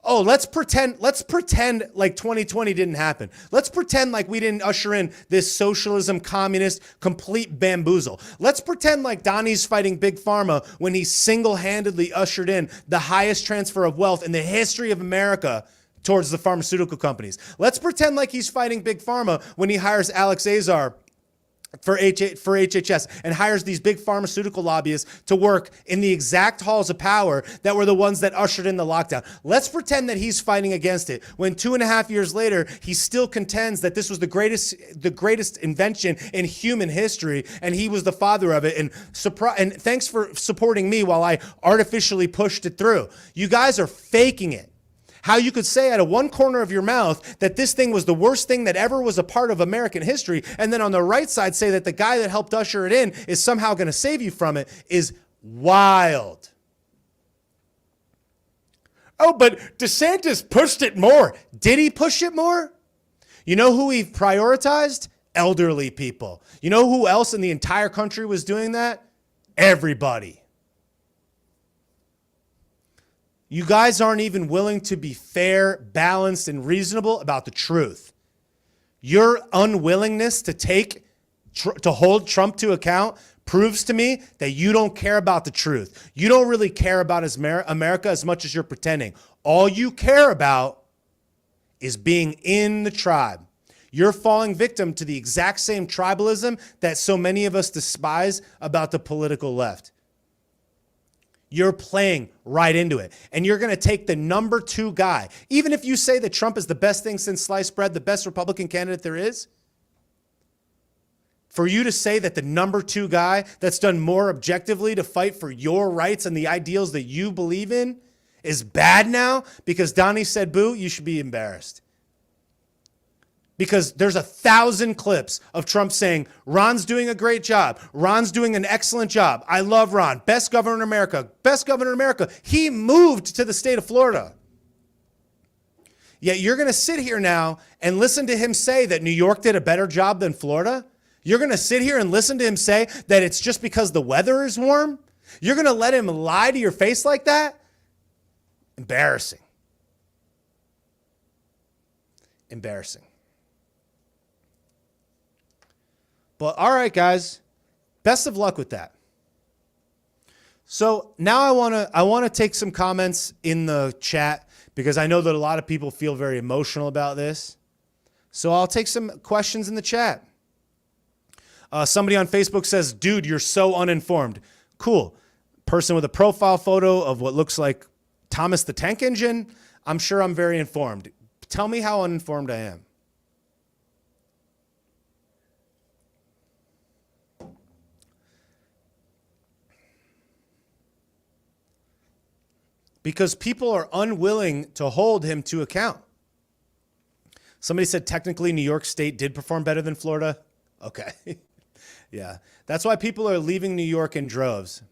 Oh, let's pretend like 2020 didn't happen. Let's pretend like we didn't usher in this socialism, communist, complete bamboozle. Let's pretend like Donnie's fighting Big Pharma when he single-handedly ushered in the highest transfer of wealth in the history of America towards the pharmaceutical companies. Let's pretend like he's fighting Big Pharma when he hires Alex Azar for HHS and hires these big pharmaceutical lobbyists to work in the exact halls of power that were the ones that ushered in the lockdown. Let's pretend that he's fighting against it when 2.5 years later, he still contends that this was the greatest invention in human history and he was the father of it. And thanks for supporting me while I artificially pushed it through. You guys are faking it. How you could say out of one corner of your mouth that this thing was the worst thing that ever was a part of American history, and then on the right side say that the guy that helped usher it in is somehow going to save you from it is wild. Oh, but DeSantis pushed it more. Did he push it more? You know who he prioritized? Elderly people. You know who else in the entire country was doing that? Everybody. You guys aren't even willing to be fair, balanced, and reasonable about the truth. Your unwillingness to hold Trump to account proves to me that you don't care about the truth. You don't really care about America as much as you're pretending. All you care about is being in the tribe. You're falling victim to the exact same tribalism that so many of us despise about the political left. You're playing right into it. And you're going to take the number 2 guy. Even if you say that Trump is the best thing since sliced bread, the best Republican candidate there is, for you to say that the number 2 guy that's done more objectively to fight for your rights and the ideals that you believe in is bad now because Donnie said boo, you should be embarrassed. Because there's 1,000 clips of Trump saying, Ron's doing a great job. Ron's doing an excellent job. I love Ron. Best governor in America. Best governor in America. He moved to the state of Florida. Yet you're going to sit here now and listen to him say that New York did a better job than Florida? You're going to sit here and listen to him say that it's just because the weather is warm? You're going to let him lie to your face like that? Embarrassing. Embarrassing. But all right, guys, best of luck with that. So now I want to take some comments in the chat because I know that a lot of people feel very emotional about this. So I'll take some questions in the chat. Somebody on Facebook says, dude, you're so uninformed. Cool. Person with a profile photo of what looks like Thomas the Tank Engine. I'm sure I'm very informed. Tell me how uninformed I am. Because people are unwilling to hold him to account. Somebody said technically New York State did perform better than Florida. Okay. Yeah. That's why people are leaving New York in droves.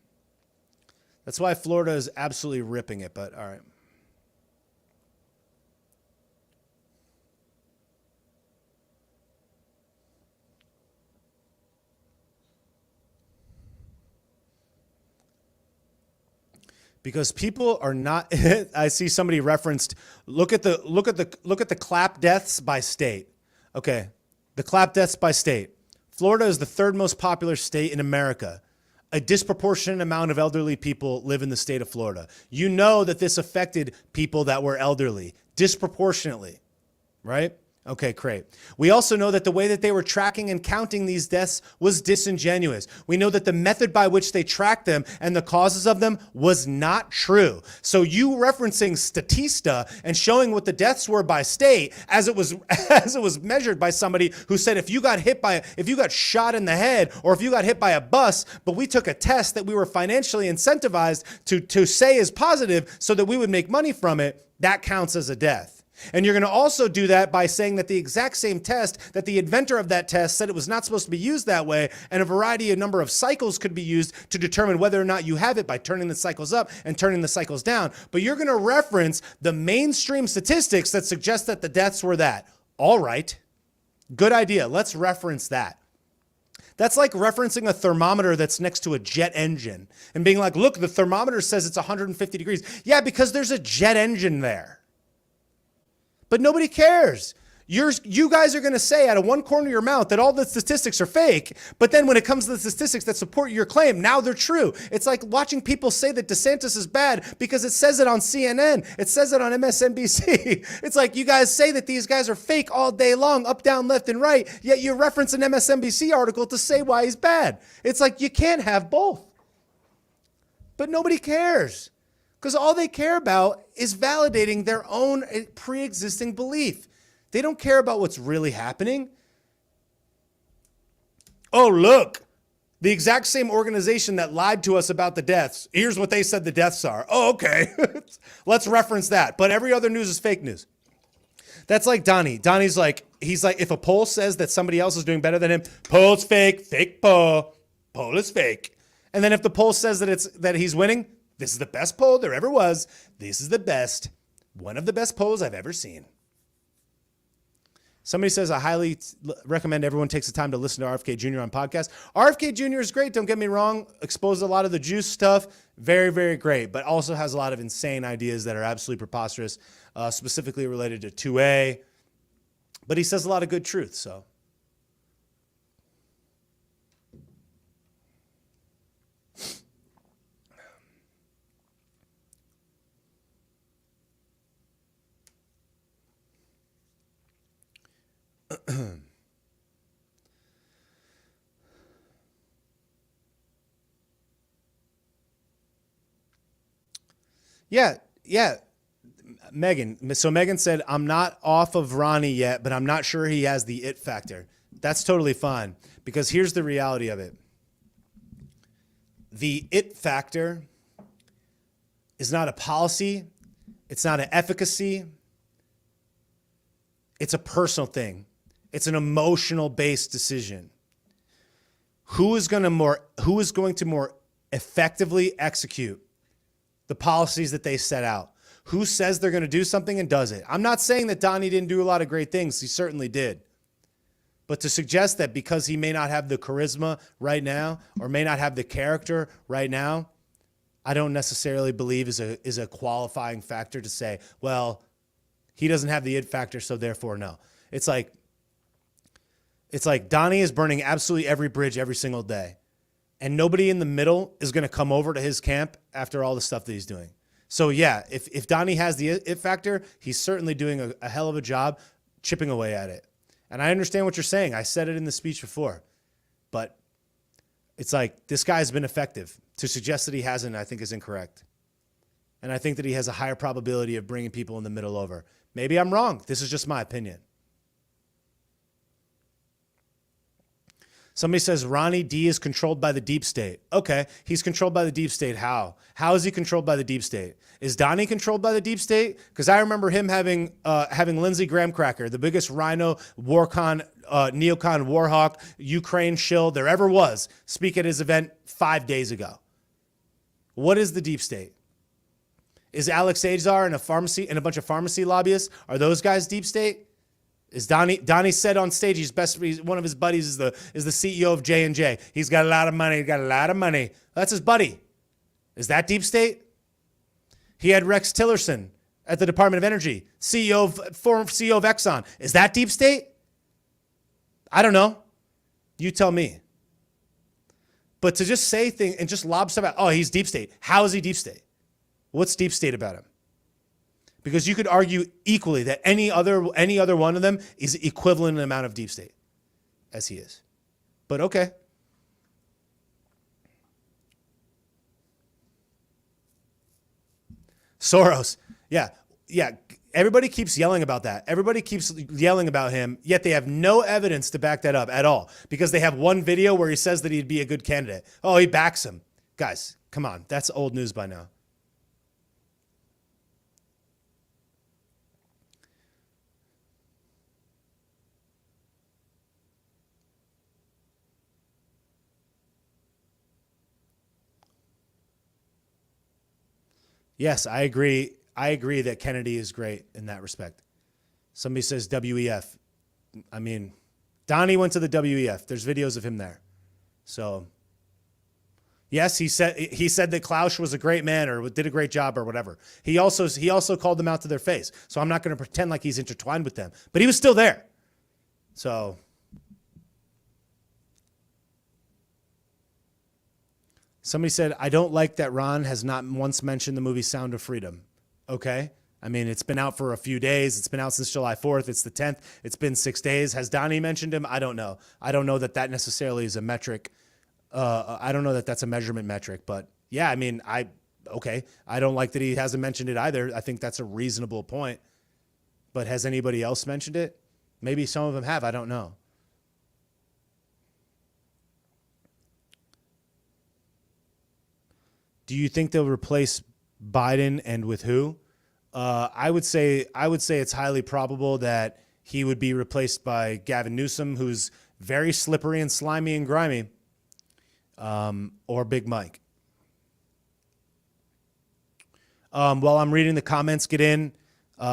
That's why Florida is absolutely ripping it, but all right. Because people are not. I see somebody referenced. Look at the clap deaths by state. Okay, the clap deaths by state. Florida is the 3rd most popular state in America. A disproportionate amount of elderly people live in the state of Florida. You know that this affected people that were elderly disproportionately, right? Okay, great. We also know that the way that they were tracking and counting these deaths was disingenuous. We know that the method by which they tracked them and the causes of them was not true. So you referencing Statista and showing what the deaths were by state as it was measured by somebody who said if you got shot in the head or if you got hit by a bus, but we took a test that we were financially incentivized to say is positive so that we would make money from it, that counts as a death. And you're going to also do that by saying that the exact same test, that the inventor of that test said it was not supposed to be used that way, and a number of cycles could be used to determine whether or not you have it by turning the cycles up and turning the cycles down. But you're going to reference the mainstream statistics that suggest that the deaths were that. All right. Good idea. Let's reference that. That's like referencing a thermometer that's next to a jet engine and being like, look, the thermometer says it's 150 degrees. Yeah, because there's a jet engine there. But nobody cares. You guys are going to say out of one corner of your mouth that all the statistics are fake, but then when it comes to the statistics that support your claim, now they're true. It's like watching people say that DeSantis is bad because it says it on CNN. It says it on MSNBC. It's like you guys say that these guys are fake all day long, up, down, left, and right, yet you reference an MSNBC article to say why he's bad. It's like you can't have both. But nobody cares because all they care about is validating their own pre-existing belief. They don't care about what's really happening. Oh, look, the exact same organization that lied to us about the deaths. Here's what they said the deaths are. Oh, okay. Let's reference that. But every other news is fake news. That's like Donnie. Donnie's like, he's like, if a poll says that somebody else is doing better than him, poll's fake, fake poll. Poll is fake. And then if the poll says that he's winning, this is the best poll there ever was. This is the best, one of the best polls I've ever seen. Somebody says, I highly recommend everyone takes the time to listen to RFK Jr. on podcast. RFK Jr. is great. Don't get me wrong. Exposed a lot of the juice stuff. Very, very great. But also has a lot of insane ideas that are absolutely preposterous, specifically related to 2A. But he says a lot of good truth, so. Yeah. Megan. So Megan said, I'm not off of Ronnie yet, but I'm not sure he has the it factor. That's totally fine because here's the reality of it. The it factor is not a policy. It's not an efficacy. It's a personal thing. It's an emotional based decision. Who is going to more effectively execute the policies that they set out? Who says they're going to do something and does it? I'm not saying that Donnie didn't do a lot of great things. He certainly did. But to suggest that because he may not have the charisma right now or may not have the character right now, I don't necessarily believe is a qualifying factor to say, well, he doesn't have the it factor, so therefore no. It's like Donnie is burning absolutely every bridge every single day. And nobody in the middle is going to come over to his camp after all the stuff that he's doing. So yeah, if Donnie has the it factor, he's certainly doing a hell of a job chipping away at it. And I understand what you're saying. I said it in the speech before. But it's like this guy's been effective. To suggest that he hasn't, I think is incorrect. And I think that he has a higher probability of bringing people in the middle over. Maybe I'm wrong. This is just my opinion. Somebody says Ronnie D is controlled by the deep state. Okay, he's controlled by the deep state. How? How is he controlled by the deep state? Is Donnie controlled by the deep state? Because I remember him having Lindsey Graham Cracker, the biggest rhino, neocon, warhawk, Ukraine shill there ever was, speak at his event 5 days ago. What is the deep state? Is Alex Azar and a bunch of pharmacy lobbyists? Are those guys deep state? Is Donnie said on stage one of his buddies is the CEO of J&J. He's got a lot of money. That's his buddy. Is that deep state? He had Rex Tillerson at the Department of Energy, former CEO of Exxon. Is that deep state? I don't know. You tell me. But to just say things and just lob stuff out, oh, he's deep state. How is he deep state? What's deep state about him? Because you could argue equally that any other one of them is equivalent in amount of deep state as he is. But okay. Soros. Yeah. Everybody keeps yelling about that. Everybody keeps yelling about him, yet they have no evidence to back that up at all because they have one video where he says that he'd be a good candidate. Oh, he backs him. Guys, come on. That's old news by now. Yes, I agree. I agree that Kennedy is great in that respect. Somebody says WEF. I mean, Donnie went to the WEF. There's videos of him there. So, yes, he said that Klaus was a great man or did a great job or whatever. He also called them out to their face. So I'm not going to pretend like he's intertwined with them, but he was still there. So somebody said, I don't like that Ron has not once mentioned the movie Sound of Freedom. Okay. I mean, it's been out for a few days. It's been out since July 4th. It's the 10th. It's been 6 days. Has Donnie mentioned him? I don't know. I don't know that necessarily is a metric. I don't know that that's a measurement metric, but yeah, I mean, I don't like that he hasn't mentioned it either. I think that's a reasonable point, but has anybody else mentioned it? Maybe some of them have. I don't know. Do you think they'll replace Biden, and with who? I would say it's highly probable that he would be replaced by Gavin Newsom, who's very slippery and slimy and grimy, or Big Mike. While I'm reading the comments, get in.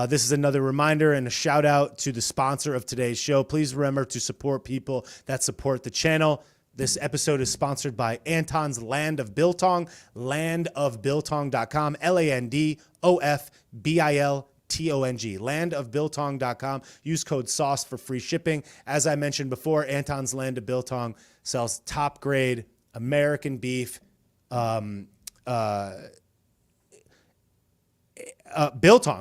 This is another reminder and a shout out to the sponsor of today's show. Please remember to support people that support the channel. This episode is sponsored by Anton's Land of Biltong, landofbiltong.com, LANDOFBILTONG, landofbiltong.com. Use code SAUCE for free shipping. As I mentioned before, Anton's Land of Biltong sells top grade American beef, biltong,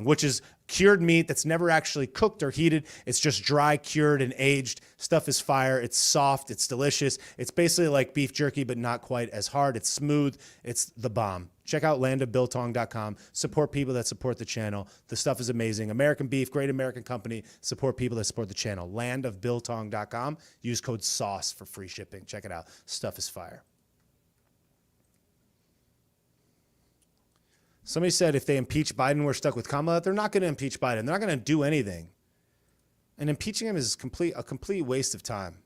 which is cured meat that's never actually cooked or heated. It's just dry, cured, and aged. Stuff is fire. It's soft. It's delicious. It's basically like beef jerky, but not quite as hard. It's smooth. It's the bomb. Check out landofbiltong.com. Support people that support the channel. The stuff is amazing. American beef, great American company. Support people that support the channel. Landofbiltong.com. Use code SAUCE for free shipping. Check it out. Stuff is fire. Somebody said if they impeach Biden, we're stuck with Kamala. They're not going to impeach Biden. They're not going to do anything. And impeaching him is a complete waste of time.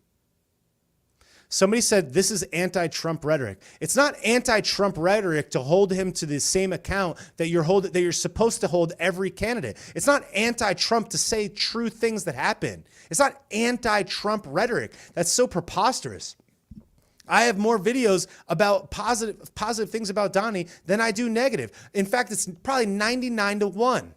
Somebody said this is anti-Trump rhetoric. It's not anti-Trump rhetoric to hold him to the same account that you're supposed to hold every candidate. It's not anti-Trump to say true things that happen. It's not anti-Trump rhetoric. That's so preposterous. I have more videos about positive things about Donnie than I do negative. In fact, it's probably 99-1.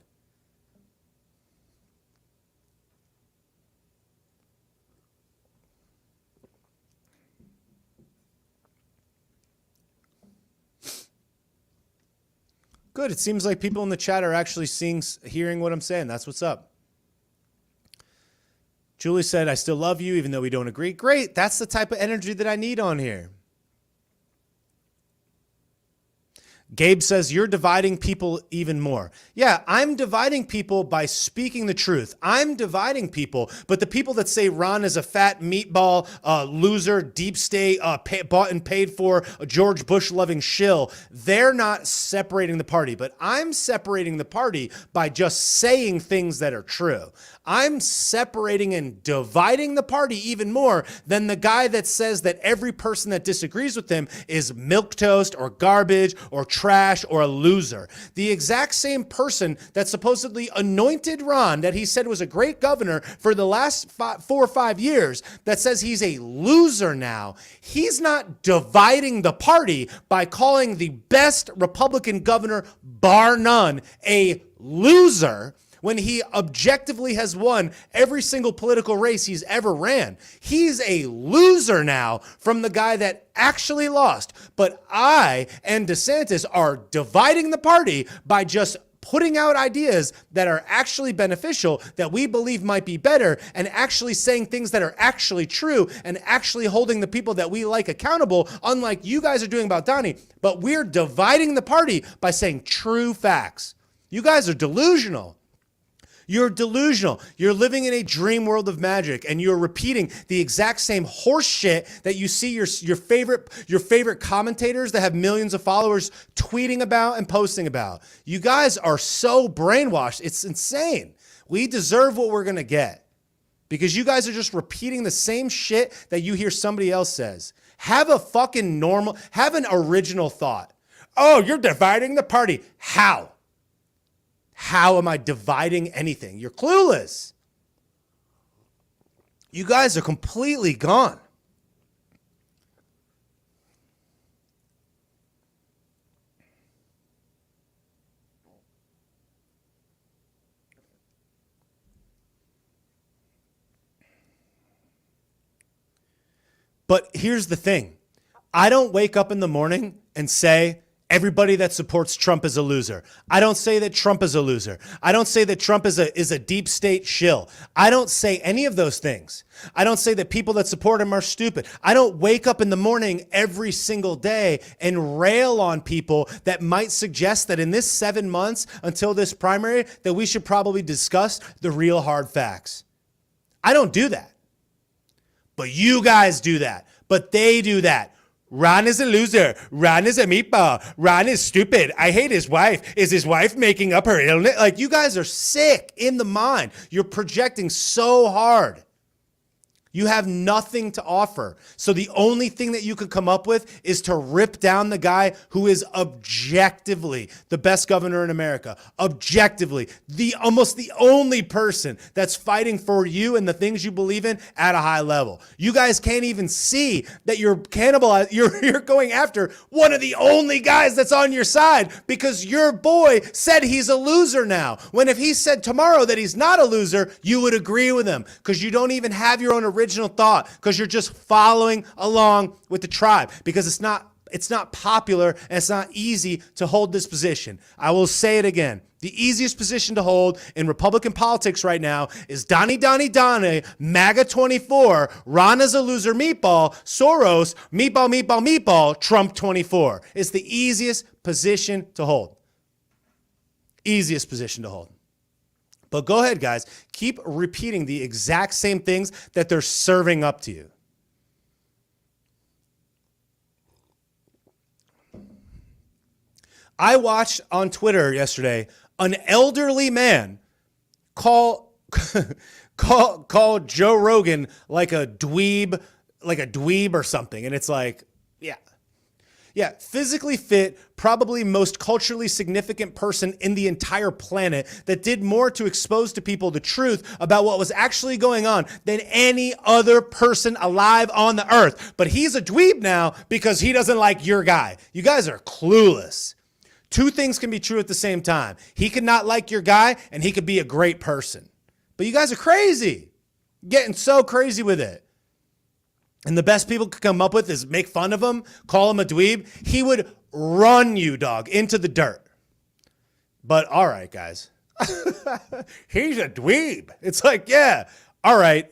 Good. It seems like people in the chat are actually hearing what I'm saying. That's what's up. Julie said, I still love you, even though we don't agree. Great. That's the type of energy that I need on here. Gabe says, you're dividing people even more. Yeah, I'm dividing people by speaking the truth. I'm dividing people, but the people that say Ron is a fat meatball, loser, deep state, bought and paid for, a George Bush loving shill, they're not separating the party, but I'm separating the party by just saying things that are true. I'm separating and dividing the party even more than the guy that says that every person that disagrees with him is milquetoast or garbage or trash or a loser. The exact same person that supposedly anointed Ron, that he said was a great governor for the last 4 or 5 years, that says he's a loser now. He's not dividing the party by calling the best Republican governor, bar none, a loser, when he objectively has won every single political race he's ever ran. He's a loser now from the guy that actually lost. But I and DeSantis are dividing the party by just putting out ideas that are actually beneficial, that we believe might be better, and actually saying things that are actually true, and actually holding the people that we like accountable, unlike you guys are doing about Donnie. But we're dividing the party by saying true facts. You guys are delusional. You're delusional. You're living in a dream world of magic, and you're repeating the exact same horse shit that you see your favorite commentators that have millions of followers tweeting about and posting about. You guys are so brainwashed. It's insane. We deserve what we're going to get because you guys are just repeating the same shit that you hear somebody else says. Have an original thought. Oh, you're dividing the party. How? How am I dividing anything? You're clueless. You guys are completely gone. But here's the thing. I don't wake up in the morning and say, everybody that supports Trump is a loser. I don't say that Trump is a loser. I don't say that Trump is a deep state shill. I don't say any of those things. I don't say that people that support him are stupid. I don't wake up in the morning every single day and rail on people that might suggest that in this 7 months until this primary, that we should probably discuss the real hard facts. I don't do that. But you guys do that. But they do that. Ron is a loser. Ron is a meatball. Ron is stupid. I hate his wife. Is his wife making up her illness? Like, you guys are sick in the mind. You're projecting so hard. You have nothing to offer. So the only thing that you could come up with is to rip down the guy who is objectively the best governor in America. Objectively, almost the only person that's fighting for you and the things you believe in at a high level. You guys can't even see that you're you're going after one of the only guys that's on your side because your boy said he's a loser now. When if he said tomorrow that he's not a loser, you would agree with him because you don't even have your own original thought because you're just following along with the tribe because it's not popular and it's not easy to hold this position. I will say it again. The easiest position to hold in Republican politics right now is Donnie, MAGA 24, Ron is a loser meatball, Soros, meatball, Trump 24. It's the easiest position to hold. Easiest position to hold. But go ahead, guys. Keep repeating the exact same things that they're serving up to you. I watched on Twitter yesterday an elderly man call Joe Rogan like a dweeb or something. And it's like, yeah, physically fit, probably most culturally significant person in the entire planet that did more to expose to people the truth about what was actually going on than any other person alive on the earth. But he's a dweeb now because he doesn't like your guy. You guys are clueless. Two things can be true at the same time. He could not like your guy and he could be a great person. But you guys are crazy. Getting so crazy with it. And the best people could come up with is make fun of him, call him a dweeb. He would run you, dog, into the dirt. But all right, guys. He's a dweeb. It's like, yeah, all right.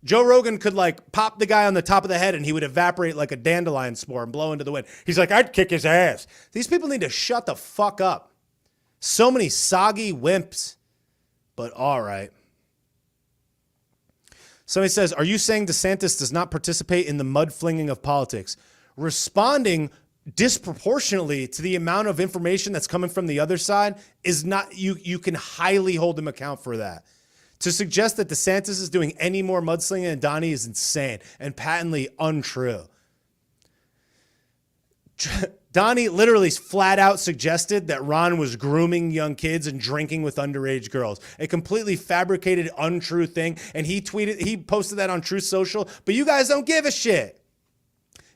Joe Rogan could like pop the guy on the top of the head and he would evaporate like a dandelion spore and blow into the wind. He's like, I'd kick his ass. These people need to shut the fuck up. So many soggy wimps. But all right. Somebody says, are you saying DeSantis does not participate in the mudflinging of politics? Responding disproportionately to the amount of information that's coming from the other side is not, you can highly hold him account for that. To suggest that DeSantis is doing any more mudslinging than Donnie is insane and patently untrue. Donnie literally flat out suggested that Ron was grooming young kids and drinking with underage girls. A completely fabricated, untrue thing. And he posted that on Truth Social, but you guys don't give a shit.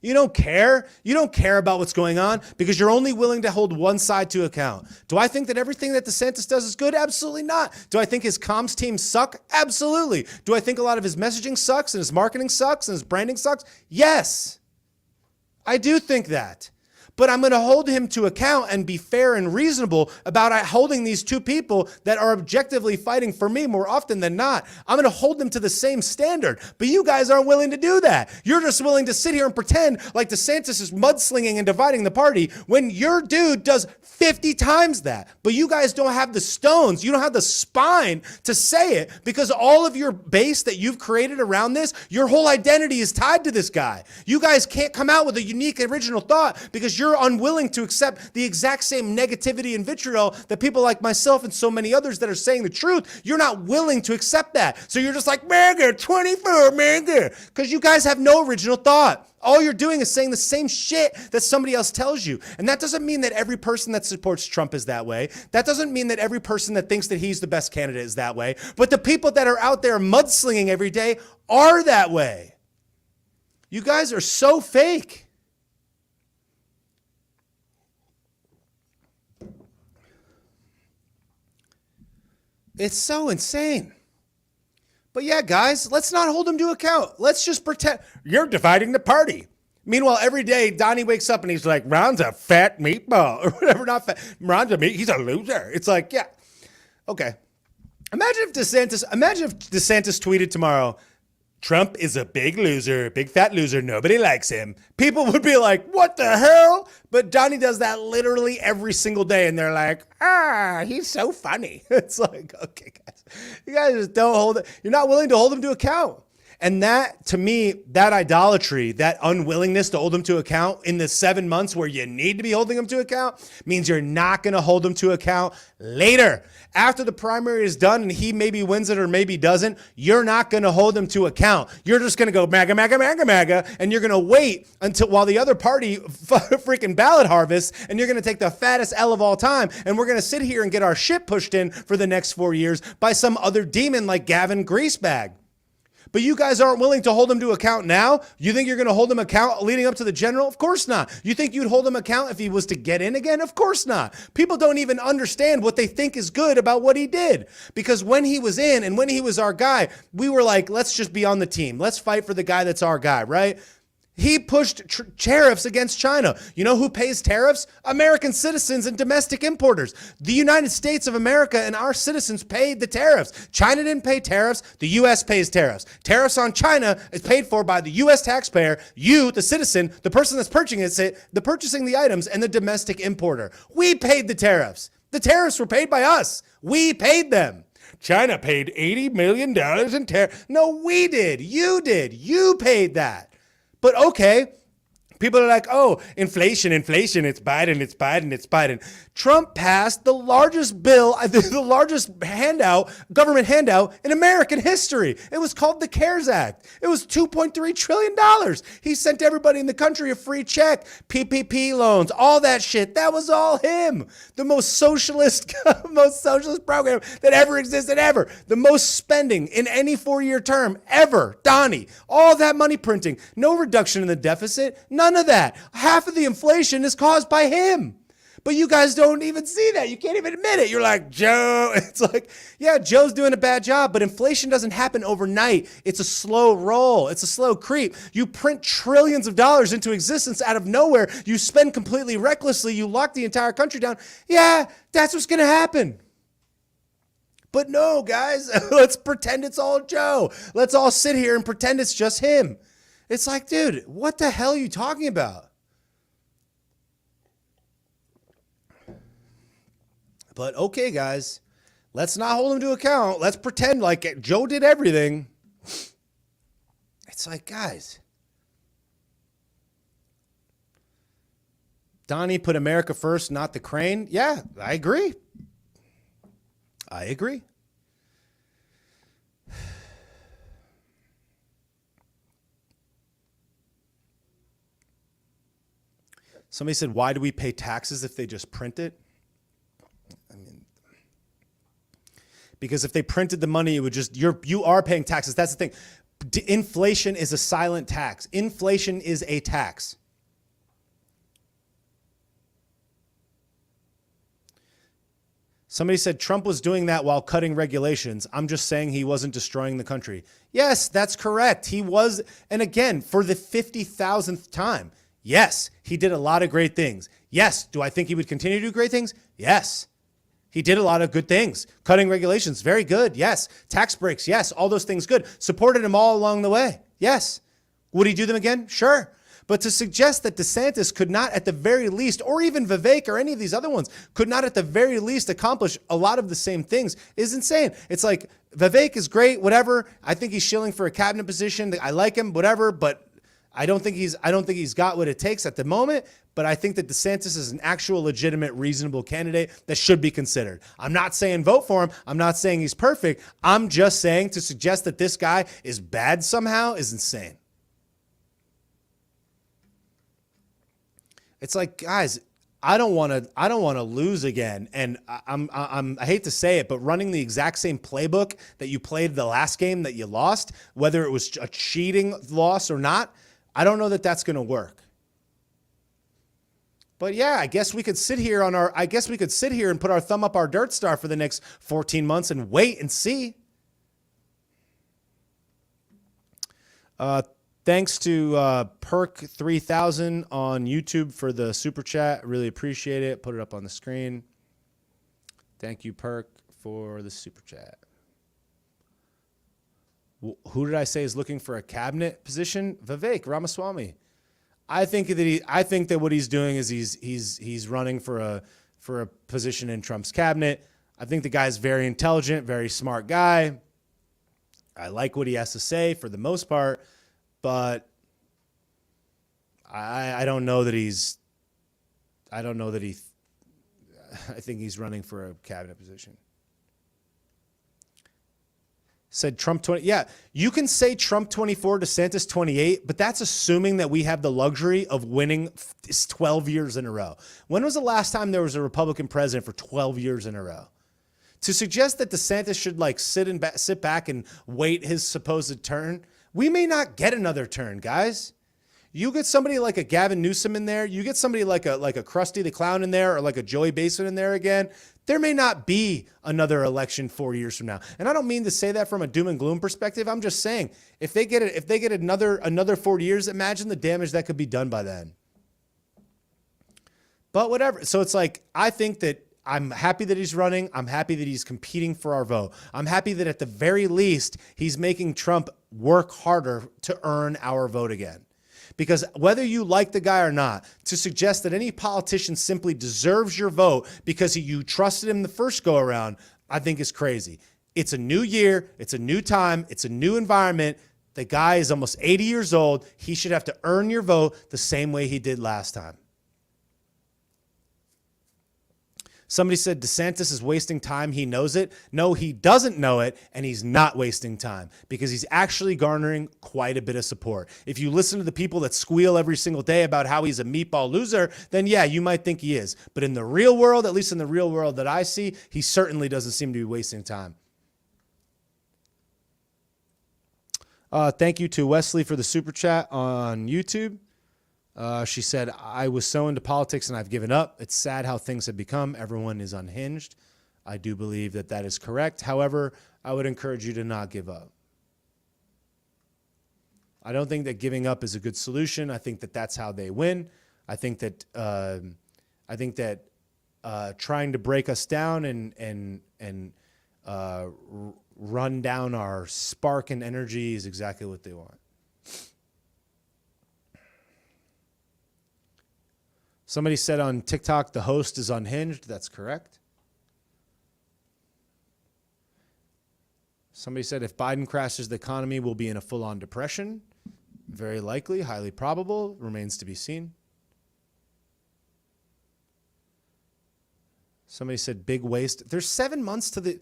You don't care. You don't care about what's going on because you're only willing to hold one side to account. Do I think that everything that DeSantis does is good? Absolutely not. Do I think his comms team suck? Absolutely. Do I think a lot of his messaging sucks and his marketing sucks and his branding sucks? Yes. I do think that. But I'm going to hold him to account and be fair and reasonable about holding these two people that are objectively fighting for me more often than not. I'm going to hold them to the same standard. But you guys aren't willing to do that. You're just willing to sit here and pretend like DeSantis is mudslinging and dividing the party when your dude does 50 times that. But you guys don't have the stones. You don't have the spine to say it because all of your base that you've created around this, your whole identity is tied to this guy. You guys can't come out with a unique original thought because you're unwilling to accept the exact same negativity and vitriol that people like myself and so many others that are saying the truth. You're not willing to accept that. So you're just like, MAGA 24, MAGA, because you guys have no original thought. All you're doing is saying the same shit that somebody else tells you. And that doesn't mean that every person that supports Trump is that way. That doesn't mean that every person that thinks that he's the best candidate is that way. But the people that are out there mudslinging every day are that way. You guys are so fake. It's so insane. But yeah, guys, let's not hold him to account. Let's just pretend you're dividing the party. Meanwhile, every day, Donnie wakes up and he's like, Ron's a fat meatball or whatever, not fat. Ron's a meat. He's a loser. It's like, yeah, okay. Imagine if DeSantis tweeted tomorrow, Trump is a big loser, big fat loser. Nobody likes him. People would be like, what the hell? But Donnie does that literally every single day. And they're like, he's so funny. It's like, okay, guys, you guys just don't hold it. You're not willing to hold him to account. And that, to me, that idolatry, that unwillingness to hold him to account in the 7 months where you need to be holding him to account means you're not going to hold him to account later. After the primary is done and he maybe wins it or maybe doesn't, you're not going to hold him to account. You're just going to go MAGA, MAGA, MAGA, MAGA, and you're going to wait until while the other party freaking ballot harvests, and you're going to take the fattest L of all time, and we're going to sit here and get our shit pushed in for the next 4 years by some other demon like Gavin Greasebag. But you guys aren't willing to hold him to account now? You think you're going to hold him account leading up to the general? Of course not. You think you'd hold him account if he was to get in again? Of course not. People don't even understand what they think is good about what he did. Because when he was in and when he was our guy, we were like, let's just be on the team. Let's fight for the guy that's our guy, right? He pushed tariffs against China. You know who pays tariffs? American citizens and domestic importers. The United States of America and our citizens paid the tariffs. China didn't pay tariffs. The U.S. pays tariffs. Tariffs on China is paid for by the U.S. taxpayer, you, the citizen, the person that's purchasing the items, and the domestic importer. We paid the tariffs. The tariffs were paid by us. We paid them. China paid $80 million in tariffs. No, we did. You did. You paid that. But okay, people are like, oh, inflation, it's Biden, it's Biden. Trump passed the largest bill, the largest government handout in American history. It was called the CARES Act. It was $2.3 trillion. He sent everybody in the country a free check, PPP loans, all that shit. That was all him. The most socialist program that ever existed ever. The most spending in any 4-year term ever. Donnie, all that money printing, no reduction in the deficit, none of that. Half of the inflation is caused by him. But you guys don't even see that. You can't even admit it. You're like, Joe. It's like, yeah, Joe's doing a bad job, but inflation doesn't happen overnight. It's a slow roll. It's a slow creep. You print trillions of dollars into existence out of nowhere. You spend completely recklessly. You lock the entire country down. Yeah, that's what's going to happen. But no, guys, let's pretend it's all Joe. Let's all sit here and pretend it's just him. It's like, dude, what the hell are you talking about? But okay, guys, let's not hold him to account. Let's pretend like Joe did everything. It's like, guys, Donnie put America first, not the crane. Yeah, I agree. Somebody said, why do we pay taxes if they just print it? Because if they printed the money, it would just, you are paying taxes. That's the thing. Inflation is a silent tax. Inflation is a tax. Somebody said Trump was doing that while cutting regulations. I'm just saying he wasn't destroying the country. Yes, that's correct. He was, and again, for the 50,000th time, yes, he did a lot of great things. Yes, do I think he would continue to do great things? Yes. He did a lot of good things. Cutting regulations, very good. Yes. Tax breaks, yes. All those things, good. Supported him all along the way. Yes. Would he do them again? Sure. But to suggest that DeSantis could not at the very least, or even Vivek or any of these other ones, could not at the very least accomplish a lot of the same things is insane. It's like, Vivek is great, whatever. I think he's shilling for a cabinet position. I like him, whatever, but I don't think he's got what it takes at the moment, but I think that DeSantis is an actual legitimate, reasonable candidate that should be considered. I'm not saying vote for him. I'm not saying he's perfect. I'm just saying to suggest that this guy is bad somehow is insane. It's like, guys, I don't want to lose again. And I hate to say it, but running the exact same playbook that you played the last game that you lost, whether it was a cheating loss or not, I don't know that that's going to work. But yeah, I guess we could sit here and put our thumb up our dirt star for the next 14 months and wait and see. Thanks to Perk3000 on YouTube for the super chat. Really appreciate it. Put it up on the screen. Thank you, Perk, for the super chat. Who did I say is looking for a cabinet position? Vivek Ramaswamy. I think that what he's doing is he's running for a position in Trump's cabinet. I think the guy's very intelligent, very smart guy. I like what he has to say for the most part, but I don't know that he's. I don't know that he. I think he's running for a cabinet position. Said Trump 20. Yeah, you can say Trump 24, DeSantis 28, but that's assuming that we have the luxury of winning 12 years in a row. When was the last time there was a Republican president for 12 years in a row? To suggest that DeSantis should like sit back and wait his supposed turn, we may not get another turn, guys. You get somebody like a Gavin Newsom in there, you get somebody like a Krusty the Clown in there, or like a Joey Basin in there again. There may not be another election 4 years from now. And I don't mean to say that from a doom and gloom perspective. I'm just saying if they get another 4 years, imagine the damage that could be done by then. But whatever. So it's like, I think that I'm happy that he's running. I'm happy that he's competing for our vote. I'm happy that at the very least, he's making Trump work harder to earn our vote again. Because whether you like the guy or not, to suggest that any politician simply deserves your vote because you trusted him the first go around, I think is crazy. It's a new year. It's a new time. It's a new environment. The guy is almost 80 years old. He should have to earn your vote the same way he did last time. Somebody said DeSantis is wasting time. He knows it. No, he doesn't know it, and he's not wasting time because he's actually garnering quite a bit of support. If you listen to the people that squeal every single day about how he's a meatball loser, then yeah, you might think he is. But in the real world, at least in the real world that I see, he certainly doesn't seem to be wasting time. Thank you to Wesley for the super chat on YouTube. She said, I was so into politics and I've given up. It's sad how things have become. Everyone is unhinged. I do believe that that is correct. However, I would encourage you to not give up. I don't think that giving up is a good solution. I think that that's how they win. I think that trying to break us down and run down our spark and energy is exactly what they want. Somebody said on TikTok, the host is unhinged. That's correct. Somebody said if Biden crashes the economy, we'll be in a full-on depression. Very likely, highly probable, remains to be seen. Somebody said big waste. There's 7 months to the...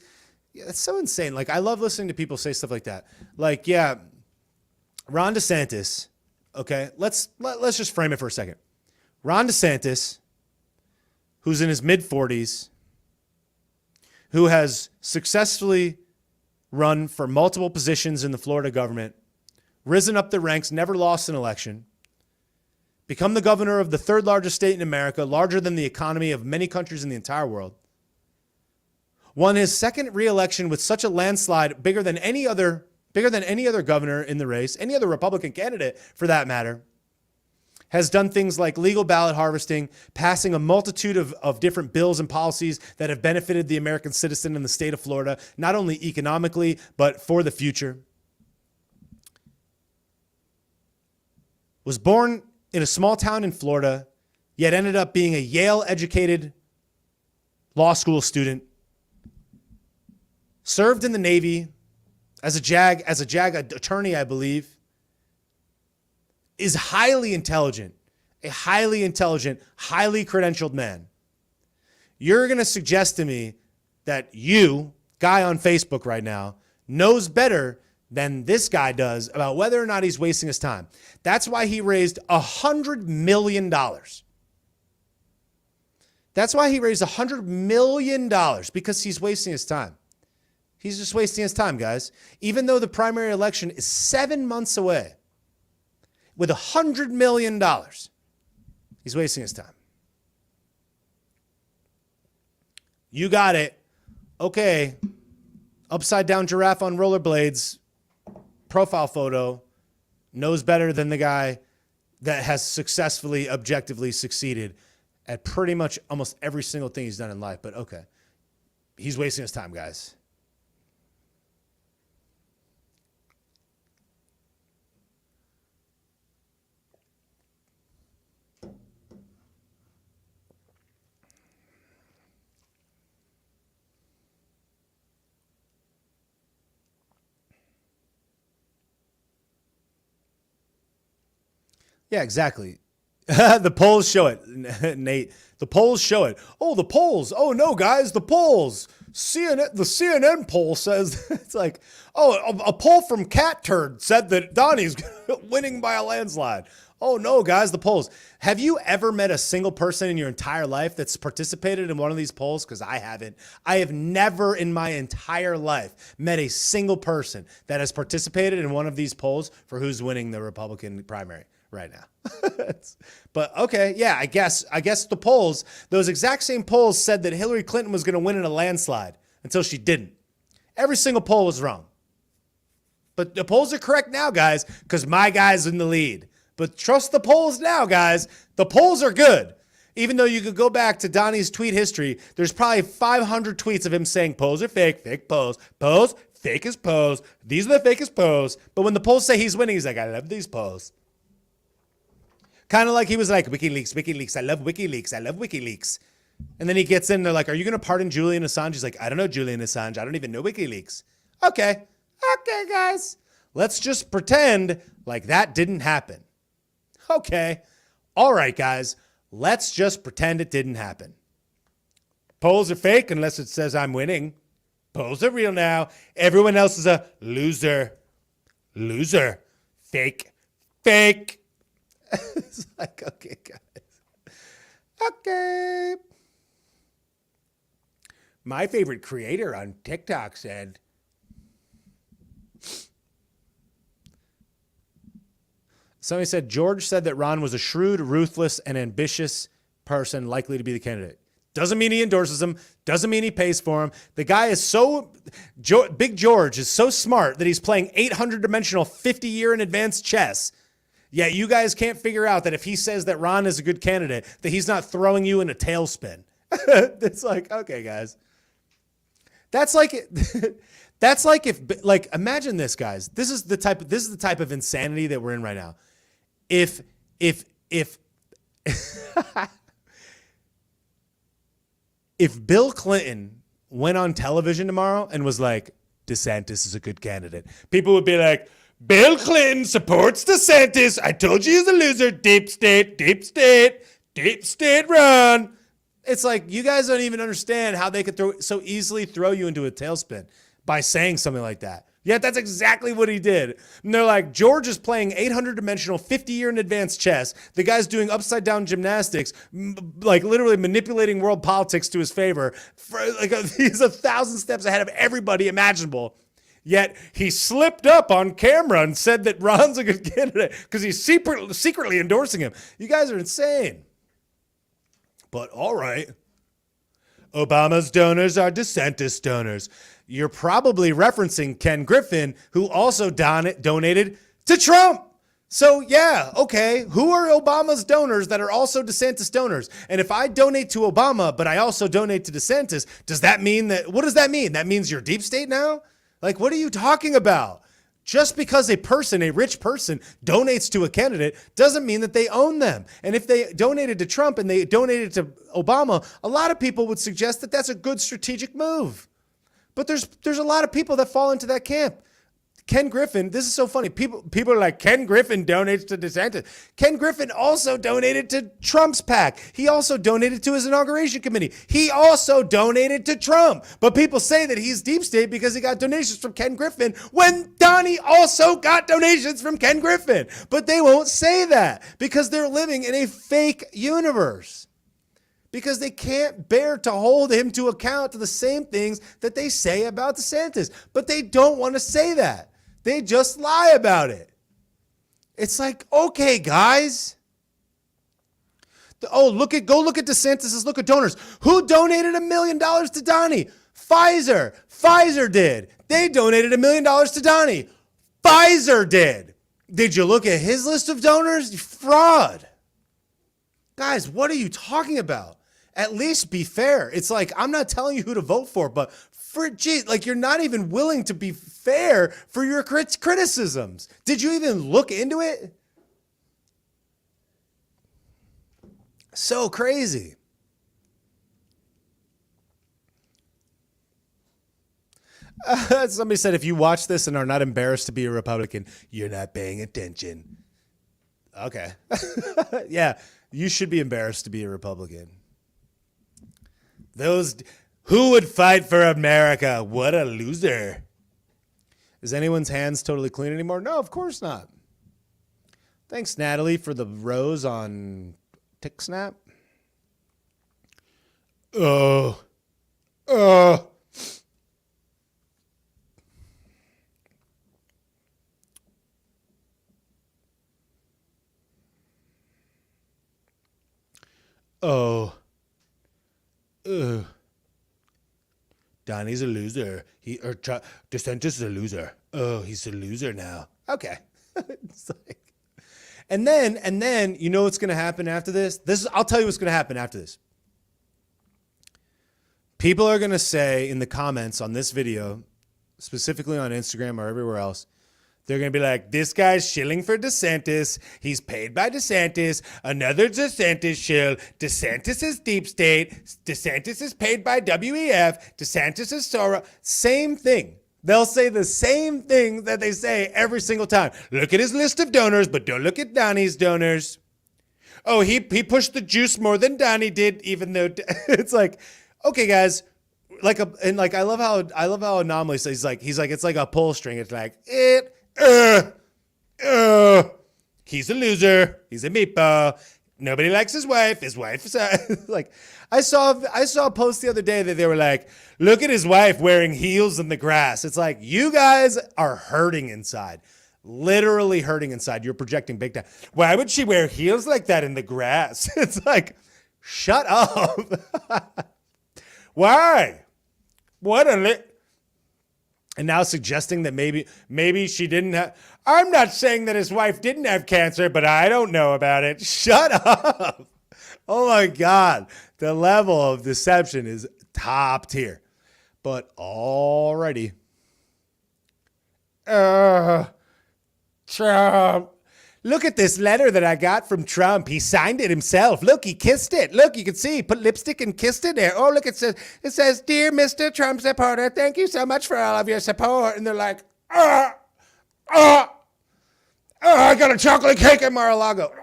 Yeah, that's so insane. Like, I love listening to people say stuff like that. Like, yeah, Ron DeSantis, okay, let's just frame it for a second. Ron DeSantis, who's in his mid-40s, who has successfully run for multiple positions in the Florida government, risen up the ranks, never lost an election, become the governor of the third largest state in America, larger than the economy of many countries in the entire world, won his second re-election with such a landslide, bigger than any other governor in the race, any other Republican candidate for that matter, has done things like legal ballot harvesting, passing a multitude of different bills and policies that have benefited the American citizen in the state of Florida, not only economically, but for the future. Was born in a small town in Florida, yet ended up being a Yale-educated law school student, served in the Navy as a JAG attorney, I believe, is highly intelligent, a highly intelligent, highly credentialed man. You're going to suggest to me that you, guy on Facebook right now, knows better than this guy does about whether or not he's wasting his time. That's why he raised $100 million. That's why he raised $100 million, because he's wasting his time. He's just wasting his time, guys. Even though the primary election is 7 months away, with $100 million, he's wasting his time. You got it. Okay. Upside down giraffe on rollerblades. Profile photo. knows better than the guy that has successfully, objectively succeeded at pretty much almost every single thing he's done in life. But okay, he's wasting his time, guys. Yeah, exactly. The polls show it, Nate. The polls show it. Oh, the polls. Oh, no, guys, the polls. The CNN poll says, it's like, oh, a poll from Cat Turd said that Donnie's winning by a landslide. Oh, no, guys, the polls. Have you ever met a single person in your entire life that's participated in one of these polls? Because I haven't. I have never in my entire life met a single person that has participated in one of these polls for who's winning the Republican primary right now. But okay, yeah, I guess the polls, those exact same polls said that Hillary Clinton was going to win in a landslide until she didn't. Every single poll was wrong. But the polls are correct now, guys, because my guy's in the lead. But trust the polls now, guys. The polls are good. Even though you could go back to Donnie's tweet history, there's probably 500 tweets of him saying polls are fake, fake polls, polls, fake as polls. These are the fakest polls. But when the polls say he's winning, he's like, I love these polls. Kind of like he was like, WikiLeaks, WikiLeaks, I love WikiLeaks, I love WikiLeaks. And then he gets in, they're like, are you going to pardon Julian Assange? He's like, I don't know Julian Assange. I don't even know WikiLeaks. Okay, guys. Let's just pretend like that didn't happen. Okay. All right, guys. Let's just pretend it didn't happen. Polls are fake unless it says I'm winning. Polls are real now. Everyone else is a loser. Loser. Fake. Fake. It's like, okay, guys. Okay. My favorite creator on TikTok said, somebody said, George said that Ron was a shrewd, ruthless, and ambitious person likely to be the candidate. Doesn't mean he endorses him. Doesn't mean he pays for him. The guy is Big George is so smart that he's playing 800-dimensional 50-year in advance chess. Yeah, you guys can't figure out that if he says that Ron is a good candidate, that he's not throwing you in a tailspin. It's like, okay, guys. That's like if imagine this, guys. This is the type of insanity that we're in right now. If if Bill Clinton went on television tomorrow and was like, DeSantis is a good candidate, people would be like, Bill Clinton supports DeSantis. I told you he's a loser. Deep state, deep state, deep state run. It's like, you guys don't even understand how they could so easily throw you into a tailspin by saying something like that. Yet that's exactly what he did. And they're like, George is playing 800-dimensional 50-year in advance chess. The guy's doing upside-down gymnastics, like literally manipulating world politics to his favor. He's 1,000 steps ahead of everybody imaginable. Yet he slipped up on camera and said that Ron's a good candidate because he's secretly endorsing him. You guys are insane. But all right. Obama's donors are DeSantis donors. You're probably referencing Ken Griffin, who also donated to Trump. So yeah, okay. Who are Obama's donors that are also DeSantis donors? And if I donate to Obama, but I also donate to DeSantis, does that mean what does that mean? That means you're deep state now? Like, what are you talking about? Just because a rich person, donates to a candidate doesn't mean that they own them. And if they donated to Trump and they donated to Obama, a lot of people would suggest that that's a good strategic move. But there's a lot of people that fall into that camp. Ken Griffin, this is so funny. People are like, Ken Griffin donates to DeSantis. Ken Griffin also donated to Trump's PAC. He also donated to his inauguration committee. He also donated to Trump. But people say that he's deep state because he got donations from Ken Griffin when Donnie also got donations from Ken Griffin. But they won't say that because they're living in a fake universe. Because they can't bear to hold him to account to the same things that they say about DeSantis. But they don't want to say that. They just lie about it. It's like, okay, guys. Go look at DeSantis' look at donors. Who donated $1 million to Donnie? Pfizer. Pfizer did. They donated $1 million to Donnie. Pfizer did. Did you look at his list of donors? Fraud. Guys, what are you talking about? At least be fair. It's like, I'm not telling you who to vote for, but like you're not even willing to be fair for your criticisms. Did you even look into it? So crazy. Somebody said, if you watch this and are not embarrassed to be a Republican, you're not paying attention. Okay. Yeah, you should be embarrassed to be a Republican. Who would fight for America? What a loser. Is anyone's hands totally clean anymore? No, of course not. Thanks, Natalie, for the rose on TickSnap. Oh. Oh. Oh. Ugh. Donnie's a loser. DeSantis is a loser. Oh, he's a loser now. Okay. It's like, and then you know what's going to happen after this? I'll tell you what's going to happen after this. People are going to say in the comments on this video, specifically on Instagram or everywhere else, they're going to be like, this guy's shilling for DeSantis. He's paid by DeSantis. Another DeSantis shill. DeSantis is deep state. DeSantis is paid by WEF. DeSantis is Sora. Same thing. They'll say the same thing that they say every single time. Look at his list of donors, but don't look at Donnie's donors. Oh, he pushed the juice more than Donnie did, even though it's like, okay, guys. I love how Anomaly says he's like it's like a pull string. It's like he's a loser. He's a meatball. Nobody likes his wife. His wife is like, I saw a post the other day that they were like, look at his wife wearing heels in the grass. It's like, you guys are hurting inside, literally hurting inside. You're projecting big time. Why would she wear heels like that in the grass? It's like, shut up. Why? What a and now suggesting that maybe she didn't have. I'm not saying that his wife didn't have cancer, but I don't know about it. Shut up. Oh my God. The level of deception is top tier. But alrighty. Trump. Look at this letter that I got from Trump. He signed it himself. Look, he kissed it. Look, you can see he put lipstick and kissed it there. Oh, look, it says, Dear Mr. Trump supporter, thank you so much for all of your support. And they're like, I got a chocolate cake at Mar-a-Lago.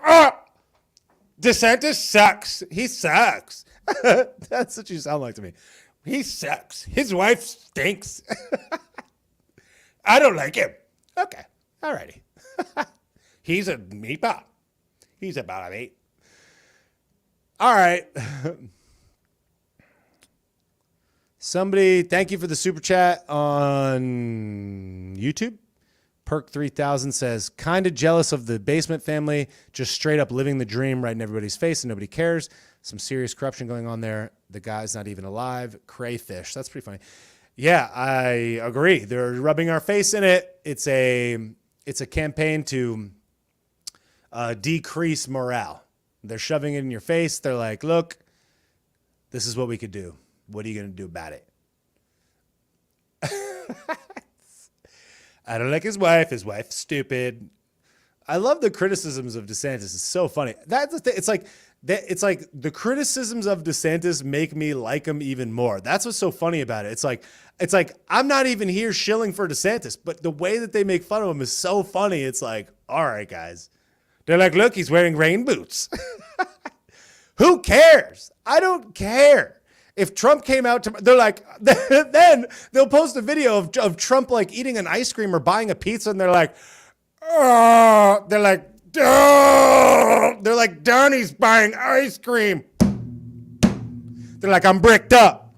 DeSantis sucks. He sucks. That's what you sound like to me. He sucks. His wife stinks. I don't like him. Okay. All righty. He's a meatball. He's about a meat. All right. Somebody, thank you for the super chat on YouTube. Perk3000 says, kind of jealous of the basement family, just straight up living the dream right in everybody's face and nobody cares. Some serious corruption going on there. The guy's not even alive. Crayfish. That's pretty funny. Yeah, I agree. They're rubbing our face in it. It's a campaign to decrease morale. They're shoving it in your face. They're like, look, this is what we could do. What are you going to do about it? I don't like his wife. His wife's stupid. I love the criticisms of DeSantis. It's so funny. That's the thing. It's like the criticisms of DeSantis make me like him even more. That's what's so funny about it. It's like I'm not even here shilling for DeSantis, but the way that they make fun of him is so funny. It's like, all right, guys. They're like, look, he's wearing rain boots. Who cares? I don't care. If Trump came out, they're like, then they'll post a video of Trump like eating an ice cream or buying a pizza, and they're like, oh, they're like, Donnie's buying ice cream. They're like, I'm bricked up.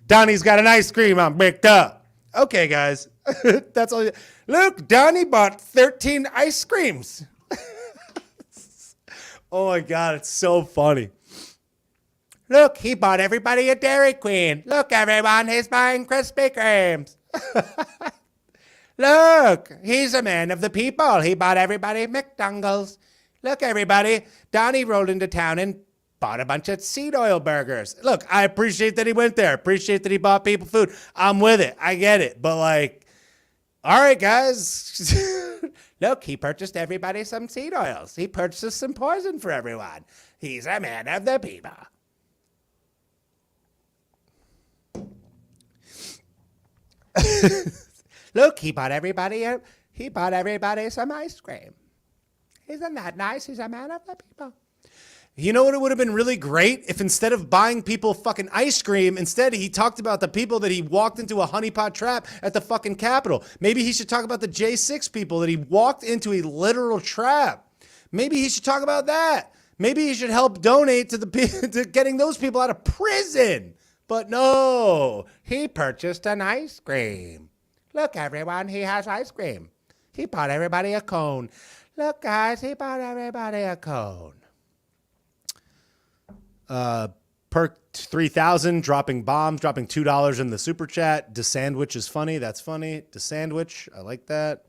Donnie's got an ice cream. I'm bricked up. Okay, guys, that's all. Look, Donnie bought 13 ice creams. Oh my God, it's so funny. Look, he bought everybody a Dairy Queen. Look, everyone, he's buying Krispy Kremes. Look, he's a man of the people. He bought everybody McDonald's. Look, everybody, Donnie rolled into town and bought a bunch of seed oil burgers. Look, I appreciate that he went there. Appreciate that he bought people food. I'm with it. I get it. But like, all right, guys. Look, he purchased everybody some seed oils. He purchased some poison for everyone. He's a man of the people. Look, he bought everybody some ice cream. Isn't that nice? He's a man of the people. You know what? It would have been really great if instead of buying people fucking ice cream, instead he talked about the people that he walked into a honeypot trap at the fucking Capitol. Maybe he should talk about the J6 people that he walked into a literal trap. Maybe he should talk about that. Maybe he should help donate to to getting those people out of prison. But no, he purchased an ice cream. Look, everyone, he has ice cream. He bought everybody a cone. Look, guys, he bought everybody a cone. Perk 3000 dropping bombs, dropping $2 in the super chat. DeSandwich is funny. That's funny. DeSandwich, I like that.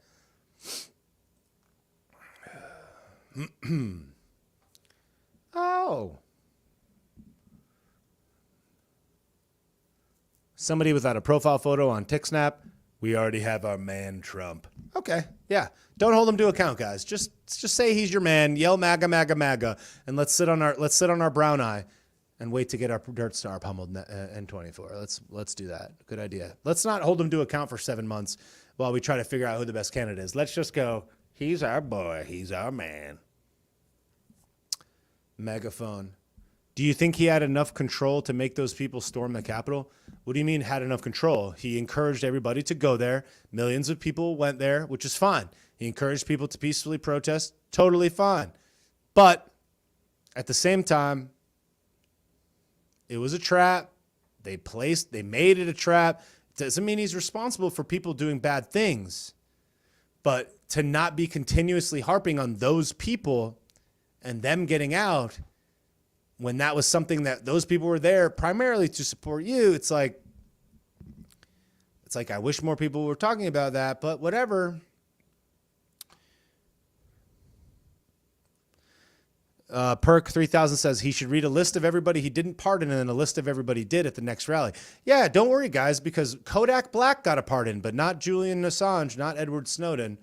Oh. Somebody without a profile photo on TikSnap. We already have our man Trump. Okay, yeah. Don't hold him to account, guys. Just say he's your man. Yell MAGA, MAGA, MAGA, and let's sit on our brown eye and wait to get our DirtStar pummeled N24. Let's do that. Good idea. Let's not hold him to account for 7 months while we try to figure out who the best candidate is. Let's just go. He's our boy. He's our man. Megaphone. Do you think he had enough control to make those people storm the Capitol? What do you mean had enough control? He encouraged everybody to go there. Millions of people went there, which is fine. He encouraged people to peacefully protest. Totally fine. But at the same time, it was a trap. They made it a trap. It doesn't mean he's responsible for people doing bad things. But to not be continuously harping on those people and them getting out when that was something that those people were there primarily to support you, it's like I wish more people were talking about that, but whatever. Perk 3000 says he should read a list of everybody he didn't pardon and then a list of everybody did at the next rally. Yeah, don't worry, guys, because Kodak Black got a pardon, but not Julian Assange, not Edward Snowden.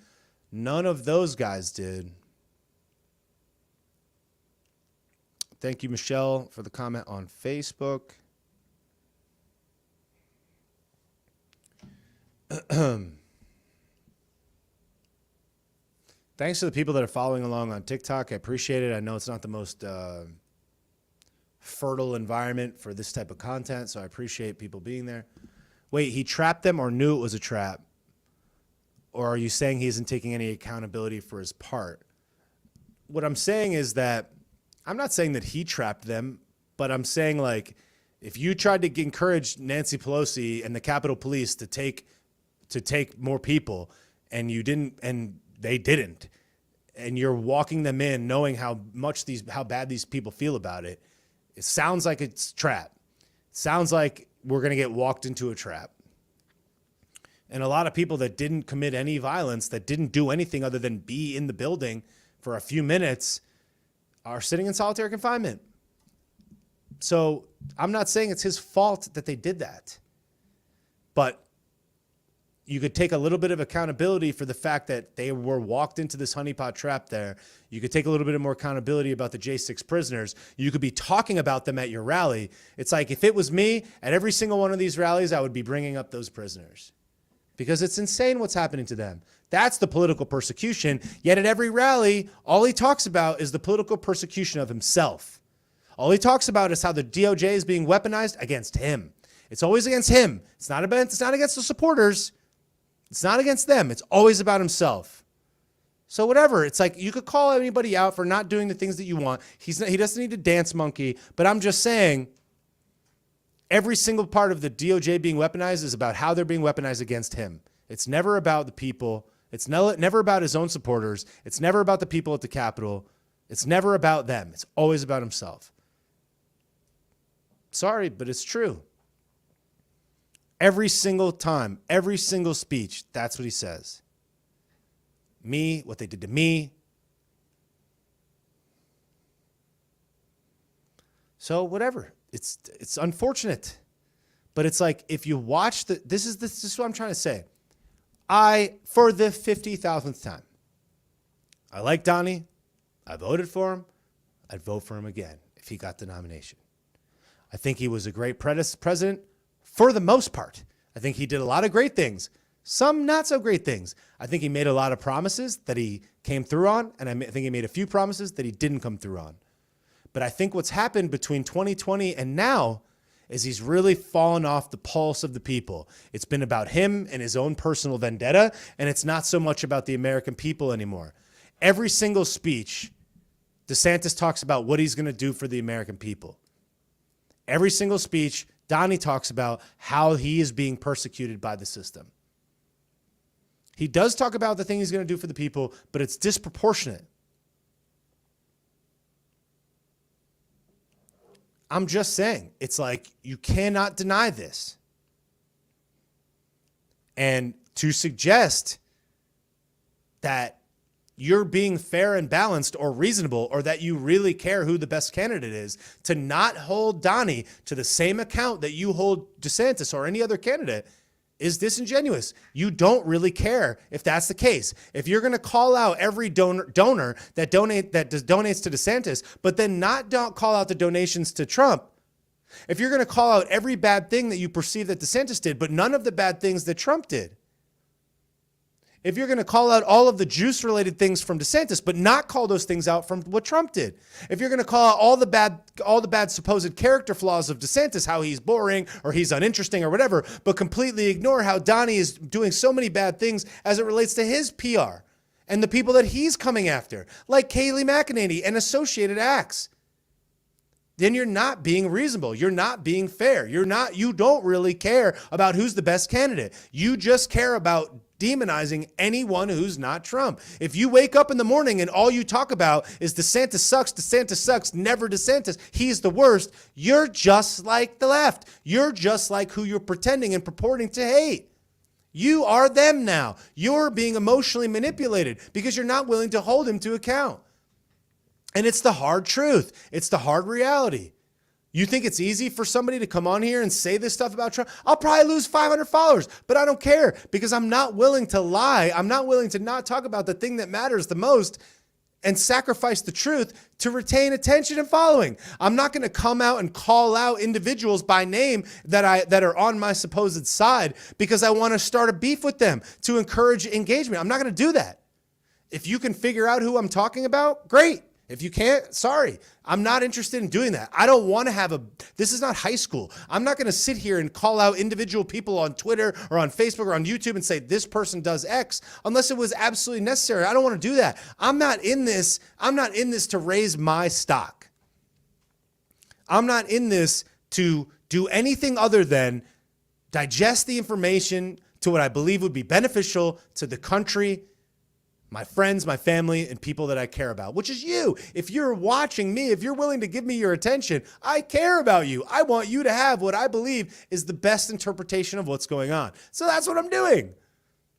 None of those guys did. Thank you, Michelle, for the comment on Facebook. Thanks to the people that are following along on TikTok. I appreciate it. I know it's not the most fertile environment for this type of content, so I appreciate people being there. Wait, he trapped them or knew it was a trap? Or are you saying he isn't taking any accountability for his part? What I'm saying is that I'm not saying that he trapped them, but I'm saying, like, if you tried to encourage Nancy Pelosi and the Capitol Police to take more people and you didn't, and they didn't, and you're walking them in knowing how bad these people feel about it, it sounds like it's a trap. It sounds like we're going to get walked into a trap. And a lot of people that didn't commit any violence, that didn't do anything other than be in the building for a few minutes, are sitting in solitary confinement. So I'm not saying it's his fault that they did that, but you could take a little bit of accountability for the fact that they were walked into this honeypot trap there. You could take a little bit more accountability about the J6 prisoners. You could be talking about them at your rally. It's like, if it was me at every single one of these rallies, I would be bringing up those prisoners because it's insane what's happening to them. That's the political persecution. Yet at every rally, all he talks about is the political persecution of himself. All he talks about is how the DOJ is being weaponized against him. It's always against him. It's not against the supporters. It's not against them. It's always about himself. So whatever. It's like, you could call anybody out for not doing the things that you want. He doesn't need to dance monkey. But I'm just saying, every single part of the DOJ being weaponized is about how they're being weaponized against him. It's never about the people. It's never about his own supporters. It's never about the people at the Capitol. It's never about them. It's always about himself. Sorry, but it's true. Every single time, every single speech, that's what he says. Me, what they did to me. So whatever. It's unfortunate. But it's like, if you watch this is what I'm trying to say. For the 50,000th time, I like Donnie. I voted for him. I'd vote for him again if he got the nomination. I think he was a great president for the most part. I think he did a lot of great things, some not so great things. I think he made a lot of promises that he came through on, and I think he made a few promises that he didn't come through on. But I think what's happened between 2020 and now is he's really fallen off the pulse of the people. It's been about him and his own personal vendetta, and it's not so much about the American people anymore. Every single speech, DeSantis talks about what he's going to do for the American people. Every single speech, Donnie talks about how he is being persecuted by the system. He does talk about the thing he's going to do for the people, but it's disproportionate. I'm just saying, it's like, you cannot deny this. And to suggest that you're being fair and balanced or reasonable, or that you really care who the best candidate is, to not hold Donnie to the same account that you hold DeSantis or any other candidate, is disingenuous. You don't really care if that's the case. If you're going to call out every donor that donates to DeSantis, but then don't call out the donations to Trump, if you're going to call out every bad thing that you perceive that DeSantis did, but none of the bad things that Trump did, if you're going to call out all of the juice-related things from DeSantis, but not call those things out from what Trump did, if you're going to call out all the bad supposed character flaws of DeSantis, how he's boring or he's uninteresting or whatever, but completely ignore how Donnie is doing so many bad things as it relates to his PR and the people that he's coming after, like Kayleigh McEnany and associated acts, then you're not being reasonable. You're not being fair. You don't really care about who's the best candidate. You just care about demonizing anyone who's not Trump. If you wake up in the morning and all you talk about is DeSantis sucks, never DeSantis, he's the worst, you're just like the left. You're just like who you're pretending and purporting to hate. You are them now. You're being emotionally manipulated because you're not willing to hold him to account. And it's the hard truth. It's the hard reality. You think it's easy for somebody to come on here and say this stuff about Trump? I'll probably lose 500 followers, but I don't care because I'm not willing to lie. I'm not willing to not talk about the thing that matters the most and sacrifice the truth to retain attention and following. I'm not going to come out and call out individuals by name that are on my supposed side because I want to start a beef with them to encourage engagement. I'm not going to do that. If you can figure out who I'm talking about, great. If you can't, sorry. I'm not interested in doing that. I don't want to this is not high school. I'm not going to sit here and call out individual people on Twitter or on Facebook or on YouTube and say this person does X unless it was absolutely necessary. I don't want to do that. I'm not in this to raise my stock. I'm not in this to do anything other than digest the information to what I believe would be beneficial to the country, my friends, my family, and people that I care about, which is you. If you're watching me, if you're willing to give me your attention, I care about you. I want you to have what I believe is the best interpretation of what's going on. So that's what I'm doing.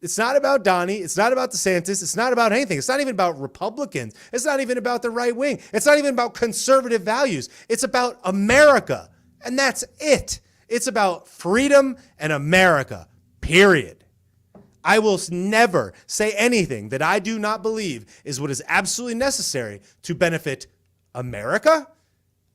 It's not about Donnie. It's not about DeSantis. It's not about anything. It's not even about Republicans. It's not even about the right wing. It's not even about conservative values. It's about America. And that's it. It's about freedom and America, period. I will never say anything that I do not believe is what is absolutely necessary to benefit America,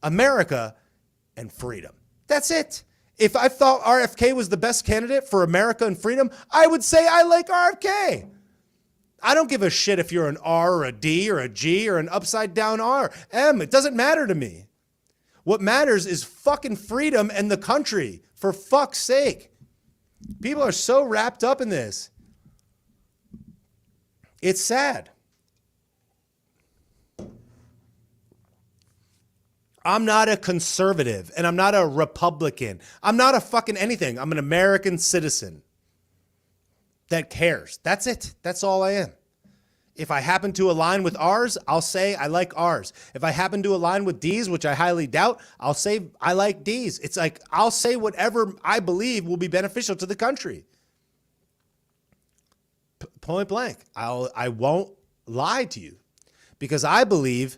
and freedom. That's it. If I thought RFK was the best candidate for America and freedom, I would say I like RFK. I don't give a shit if you're an R or a D or a G or an upside down R, M. It doesn't matter to me. What matters is fucking freedom and the country, for fuck's sake. People are so wrapped up in this. It's sad. I'm not a conservative and I'm not a Republican. I'm not a fucking anything. I'm an American citizen that cares. That's it. That's all I am. If I happen to align with R's, I'll say I like R's. If I happen to align with D's, which I highly doubt, I'll say I like D's. It's like I'll say whatever I believe will be beneficial to the country. Point blank. I won't lie to you because I believe,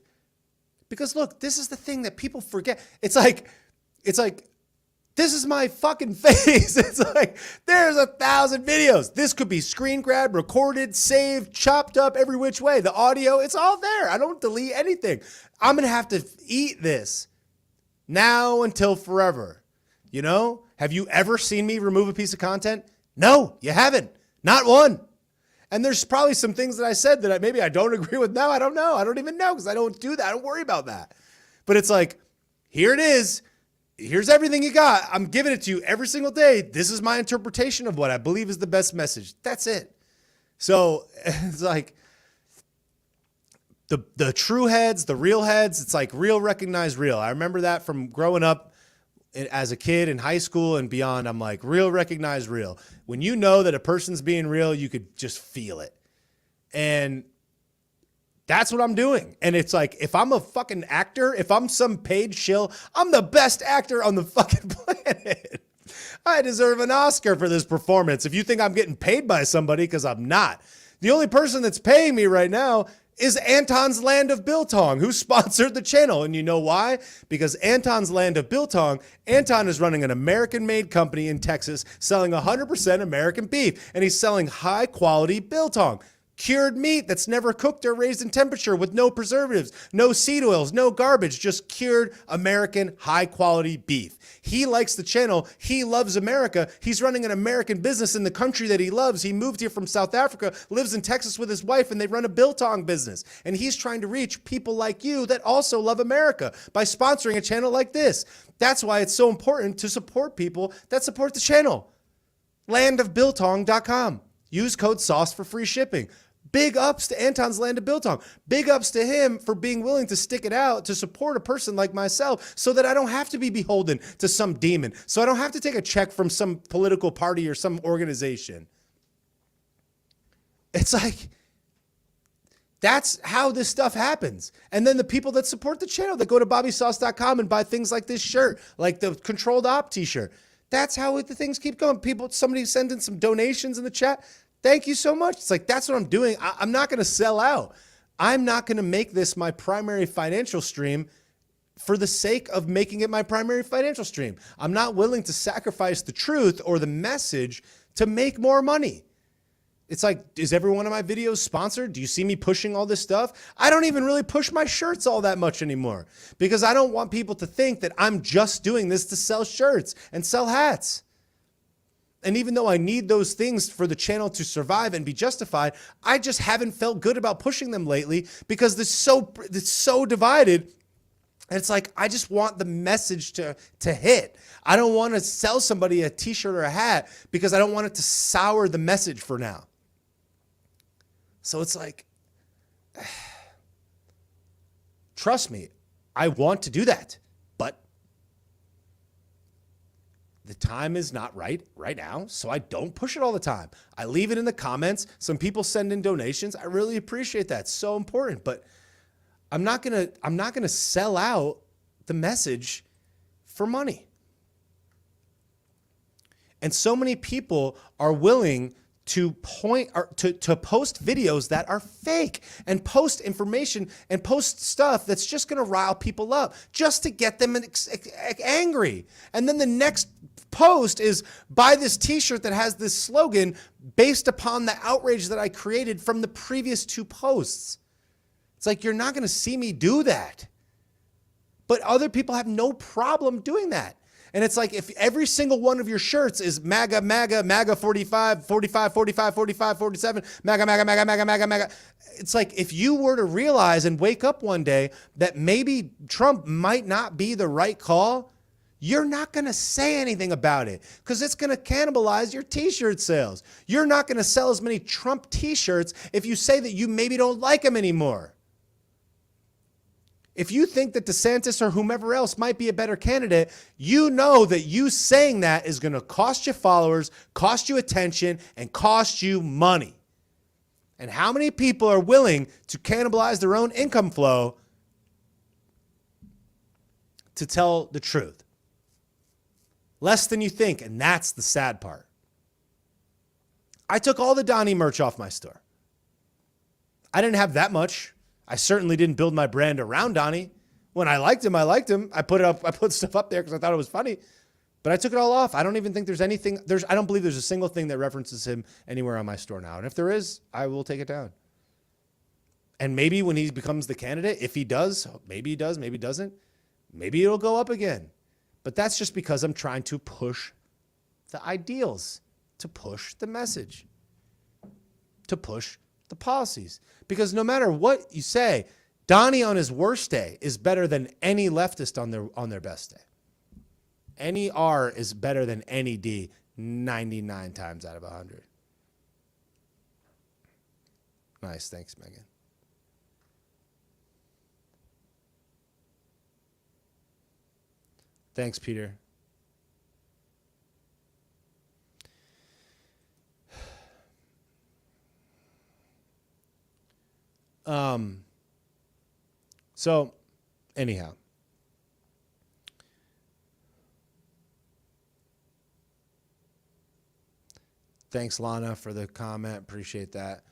because look, this is the thing that people forget. It's like, this is my fucking face. It's like, there's 1,000 videos. This could be screen grabbed, recorded, saved, chopped up every which way. The audio, it's all there. I don't delete anything. I'm going to have to eat this now until forever. You know, have you ever seen me remove a piece of content? No, you haven't. Not one. And there's probably some things that I said that maybe I don't agree with now. I don't know. I don't even know because I don't do that. I don't worry about that. But it's like, here it is. Here's everything you got. I'm giving it to you every single day. This is my interpretation of what I believe is the best message. That's it. So it's like the true heads, the real heads, it's like real recognize real. I remember that from growing up as a kid in high school and beyond. I'm like, real recognize real. When you know that a person's being real, you could just feel it. And that's what I'm doing. And it's like, if I'm a fucking actor, if I'm some paid shill, I'm the best actor on the fucking planet. I deserve an Oscar for this performance. If you think I'm getting paid by somebody, because I'm not. The only person that's paying me right now is Anton's Land of Biltong, who sponsored the channel. And you know why? Because Anton's Land of Biltong, Anton is running an American-made company in Texas selling 100% American beef. And he's selling high-quality biltong. Cured meat that's never cooked or raised in temperature with no preservatives, no seed oils, no garbage, just cured American high-quality beef. He likes the channel. He loves America. He's running an American business in the country that he loves. He moved here from South Africa, lives in Texas with his wife, and they run a biltong business. And he's trying to reach people like you that also love America by sponsoring a channel like this. That's why it's so important to support people that support the channel. Landofbiltong.com. Use code SAUCE for free shipping. Big ups to Anton's Land of Biltong. Big ups to him for being willing to stick it out to support a person like myself so that I don't have to be beholden to some demon. So I don't have to take a check from some political party or some organization. It's like, that's how this stuff happens. And then the people that support the channel, that go to bobbysauce.com and buy things like this shirt, like the Controlled Op t-shirt. That's how the things keep going. Somebody send in some donations in the chat. Thank you so much. It's like, that's what I'm doing. I'm not going to sell out. I'm not going to make this my primary financial stream for the sake of making it my primary financial stream. I'm not willing to sacrifice the truth or the message to make more money. It's like, is every one of my videos sponsored? Do you see me pushing all this stuff? I don't even really push my shirts all that much anymore because I don't want people to think that I'm just doing this to sell shirts and sell hats. And even though I need those things for the channel to survive and be justified, I just haven't felt good about pushing them lately because it's so divided. And it's like, I just want the message to hit. I don't want to sell somebody a t-shirt or a hat because I don't want it to sour the message for now. So it's like, trust me, I want to do that, but the time is not right now, so I don't push it all the time. I leave it in the comments. Some people send in donations. I really appreciate that. It's so important, but I'm not gonna sell out the message for money. And so many people are willing to post videos that are fake and post information and post stuff that's just going to rile people up just to get them angry. And then the next post is buy this t-shirt that has this slogan based upon the outrage that I created from the previous two posts. It's like, you're not going to see me do that. But other people have no problem doing that. And it's like, if every single one of your shirts is MAGA, MAGA, MAGA 45, 45, 45, 45, 47, MAGA, MAGA, MAGA, MAGA, MAGA, MAGA. It's like, if you were to realize and wake up one day that maybe Trump might not be the right call, you're not going to say anything about it because it's going to cannibalize your t-shirt sales. You're not going to sell as many Trump t-shirts if you say that you maybe don't like him anymore. If you think that DeSantis or whomever else might be a better candidate, you know that you saying that is going to cost you followers, cost you attention, and cost you money. And how many people are willing to cannibalize their own income flow to tell the truth? Less than you think, and that's the sad part. I took all the Donnie merch off my store. I didn't have that much. I certainly didn't build my brand around Donnie. When I liked him, I liked him. I put stuff up there because I thought it was funny. But I took it all off. I don't even think there's anything. I don't believe there's a single thing that references him anywhere on my store now. And if there is, I will take it down. And maybe when he becomes the candidate, if he does, maybe he does, maybe he doesn't, maybe it'll go up again. But that's just because I'm trying to push the ideals, to push the message, to push the policies. Because no matter what you say, Donnie on his worst day is better than any leftist on their best day. Any R is better than any D 99 times out of 100. Nice. Thanks, Megan. Thanks, Peter. So anyhow, thanks, Lana, for the comment. Appreciate that.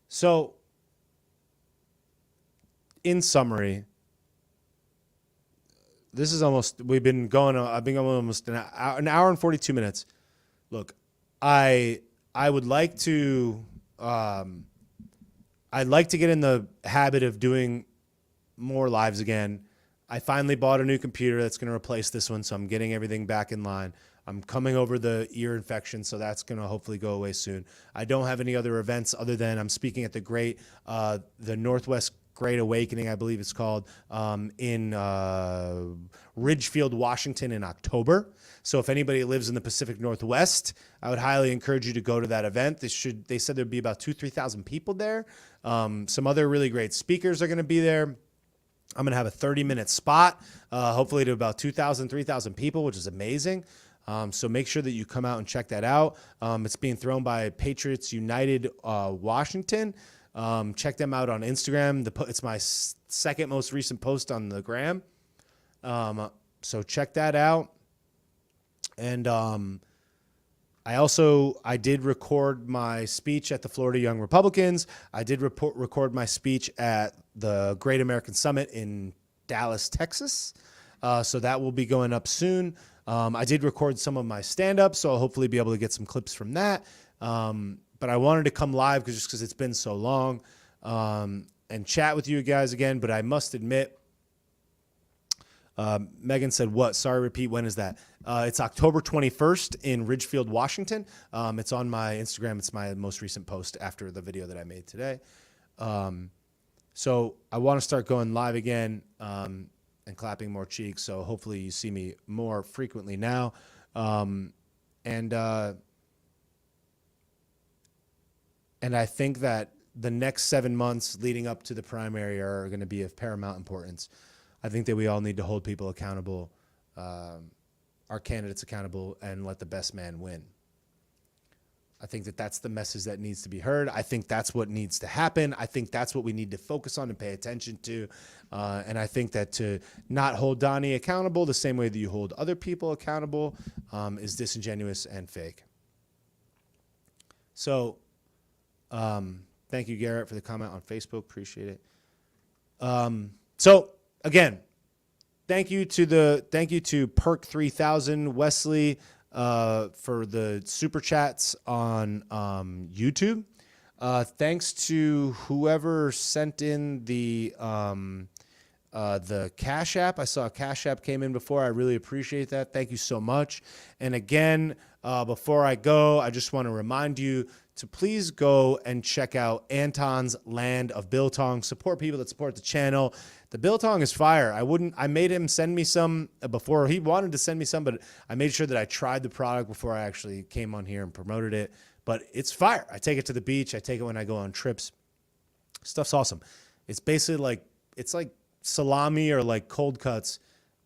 So in summary, this is almost, I've been going almost an hour and 42 minutes. Look, I would like to, I'd like to get in the habit of doing more lives again. I finally bought a new computer that's going to replace this one, so I'm getting everything back in line. I'm coming over the ear infection, so that's going to hopefully go away soon. I don't have any other events other than I'm speaking at the Northwest Great Awakening, I believe it's called, in Ridgefield, Washington in October. So if anybody lives in the Pacific Northwest, I would highly encourage you to go to that event. They said there'd be about 2,000-3,000 people there. Some other really great speakers are going to be there. I'm going to have a 30-minute spot, hopefully to about 2,000, 3,000 people, which is amazing. So make sure that you come out and check that out. It's being thrown by Patriots United Washington. Check them out on Instagram. It's my second most recent post on the gram. So check that out. And I did record my speech at the Florida Young Republicans. I did record my speech at the Great American Summit in Dallas, Texas. So that will be going up soon. I did record some of my stand-up, so I'll hopefully be able to get some clips from that. But I wanted to come live just because it's been so long and chat with you guys again. But I must admit, Megan said, what? Sorry, repeat. When is that? It's October 21st in Ridgefield, Washington. It's on my Instagram. It's my most recent post after the video that I made today. So I want to start going live again and clapping more cheeks. So hopefully you see me more frequently now. And I think that the next 7 months leading up to the primary are going to be of paramount importance. I think that we all need to hold people accountable, our candidates accountable, and let the best man win. I think that that's the message that needs to be heard. I think that's what needs to happen. I think that's what we need to focus on and pay attention to. And I think that to not hold Donnie accountable the same way that you hold other people accountable is disingenuous and fake. So thank you, Garrett, for the comment on Facebook. Appreciate it. So again, thank you to Perk 3000 Wesley for the super chats on YouTube. Thanks to whoever sent in the Cash App. I saw a Cash App came in before. I really appreciate that. Thank you so much. And again, before I go, I just want to remind you to please go and check out Anton's Land of Biltong. Support people that support the channel. The biltong is fire. I made him send me some before. He wanted to send me some, but I made sure that I tried the product before I actually came on here and promoted it. But it's fire. I take it to the beach. I take it when I go on trips. Stuff's awesome. It's basically like salami or like cold cuts,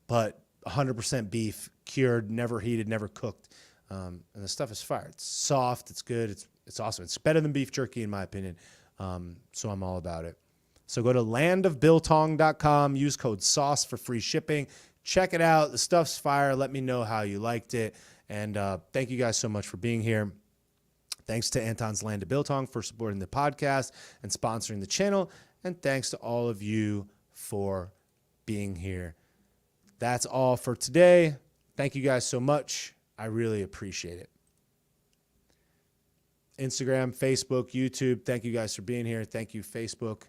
but 100% beef cured, never heated, never cooked. And the stuff is fire. It's soft. It's good. It's awesome. It's better than beef jerky, in my opinion. So I'm all about it. So go to landofbiltong.com. Use code SAUCE for free shipping. Check it out. The stuff's fire. Let me know how you liked it. And thank you guys so much for being here. Thanks to Anton's Land of Biltong for supporting the podcast and sponsoring the channel. And thanks to all of you for being here. That's all for today. Thank you guys so much. I really appreciate it. Instagram, Facebook, YouTube. Thank you guys for being here. Thank you, Facebook.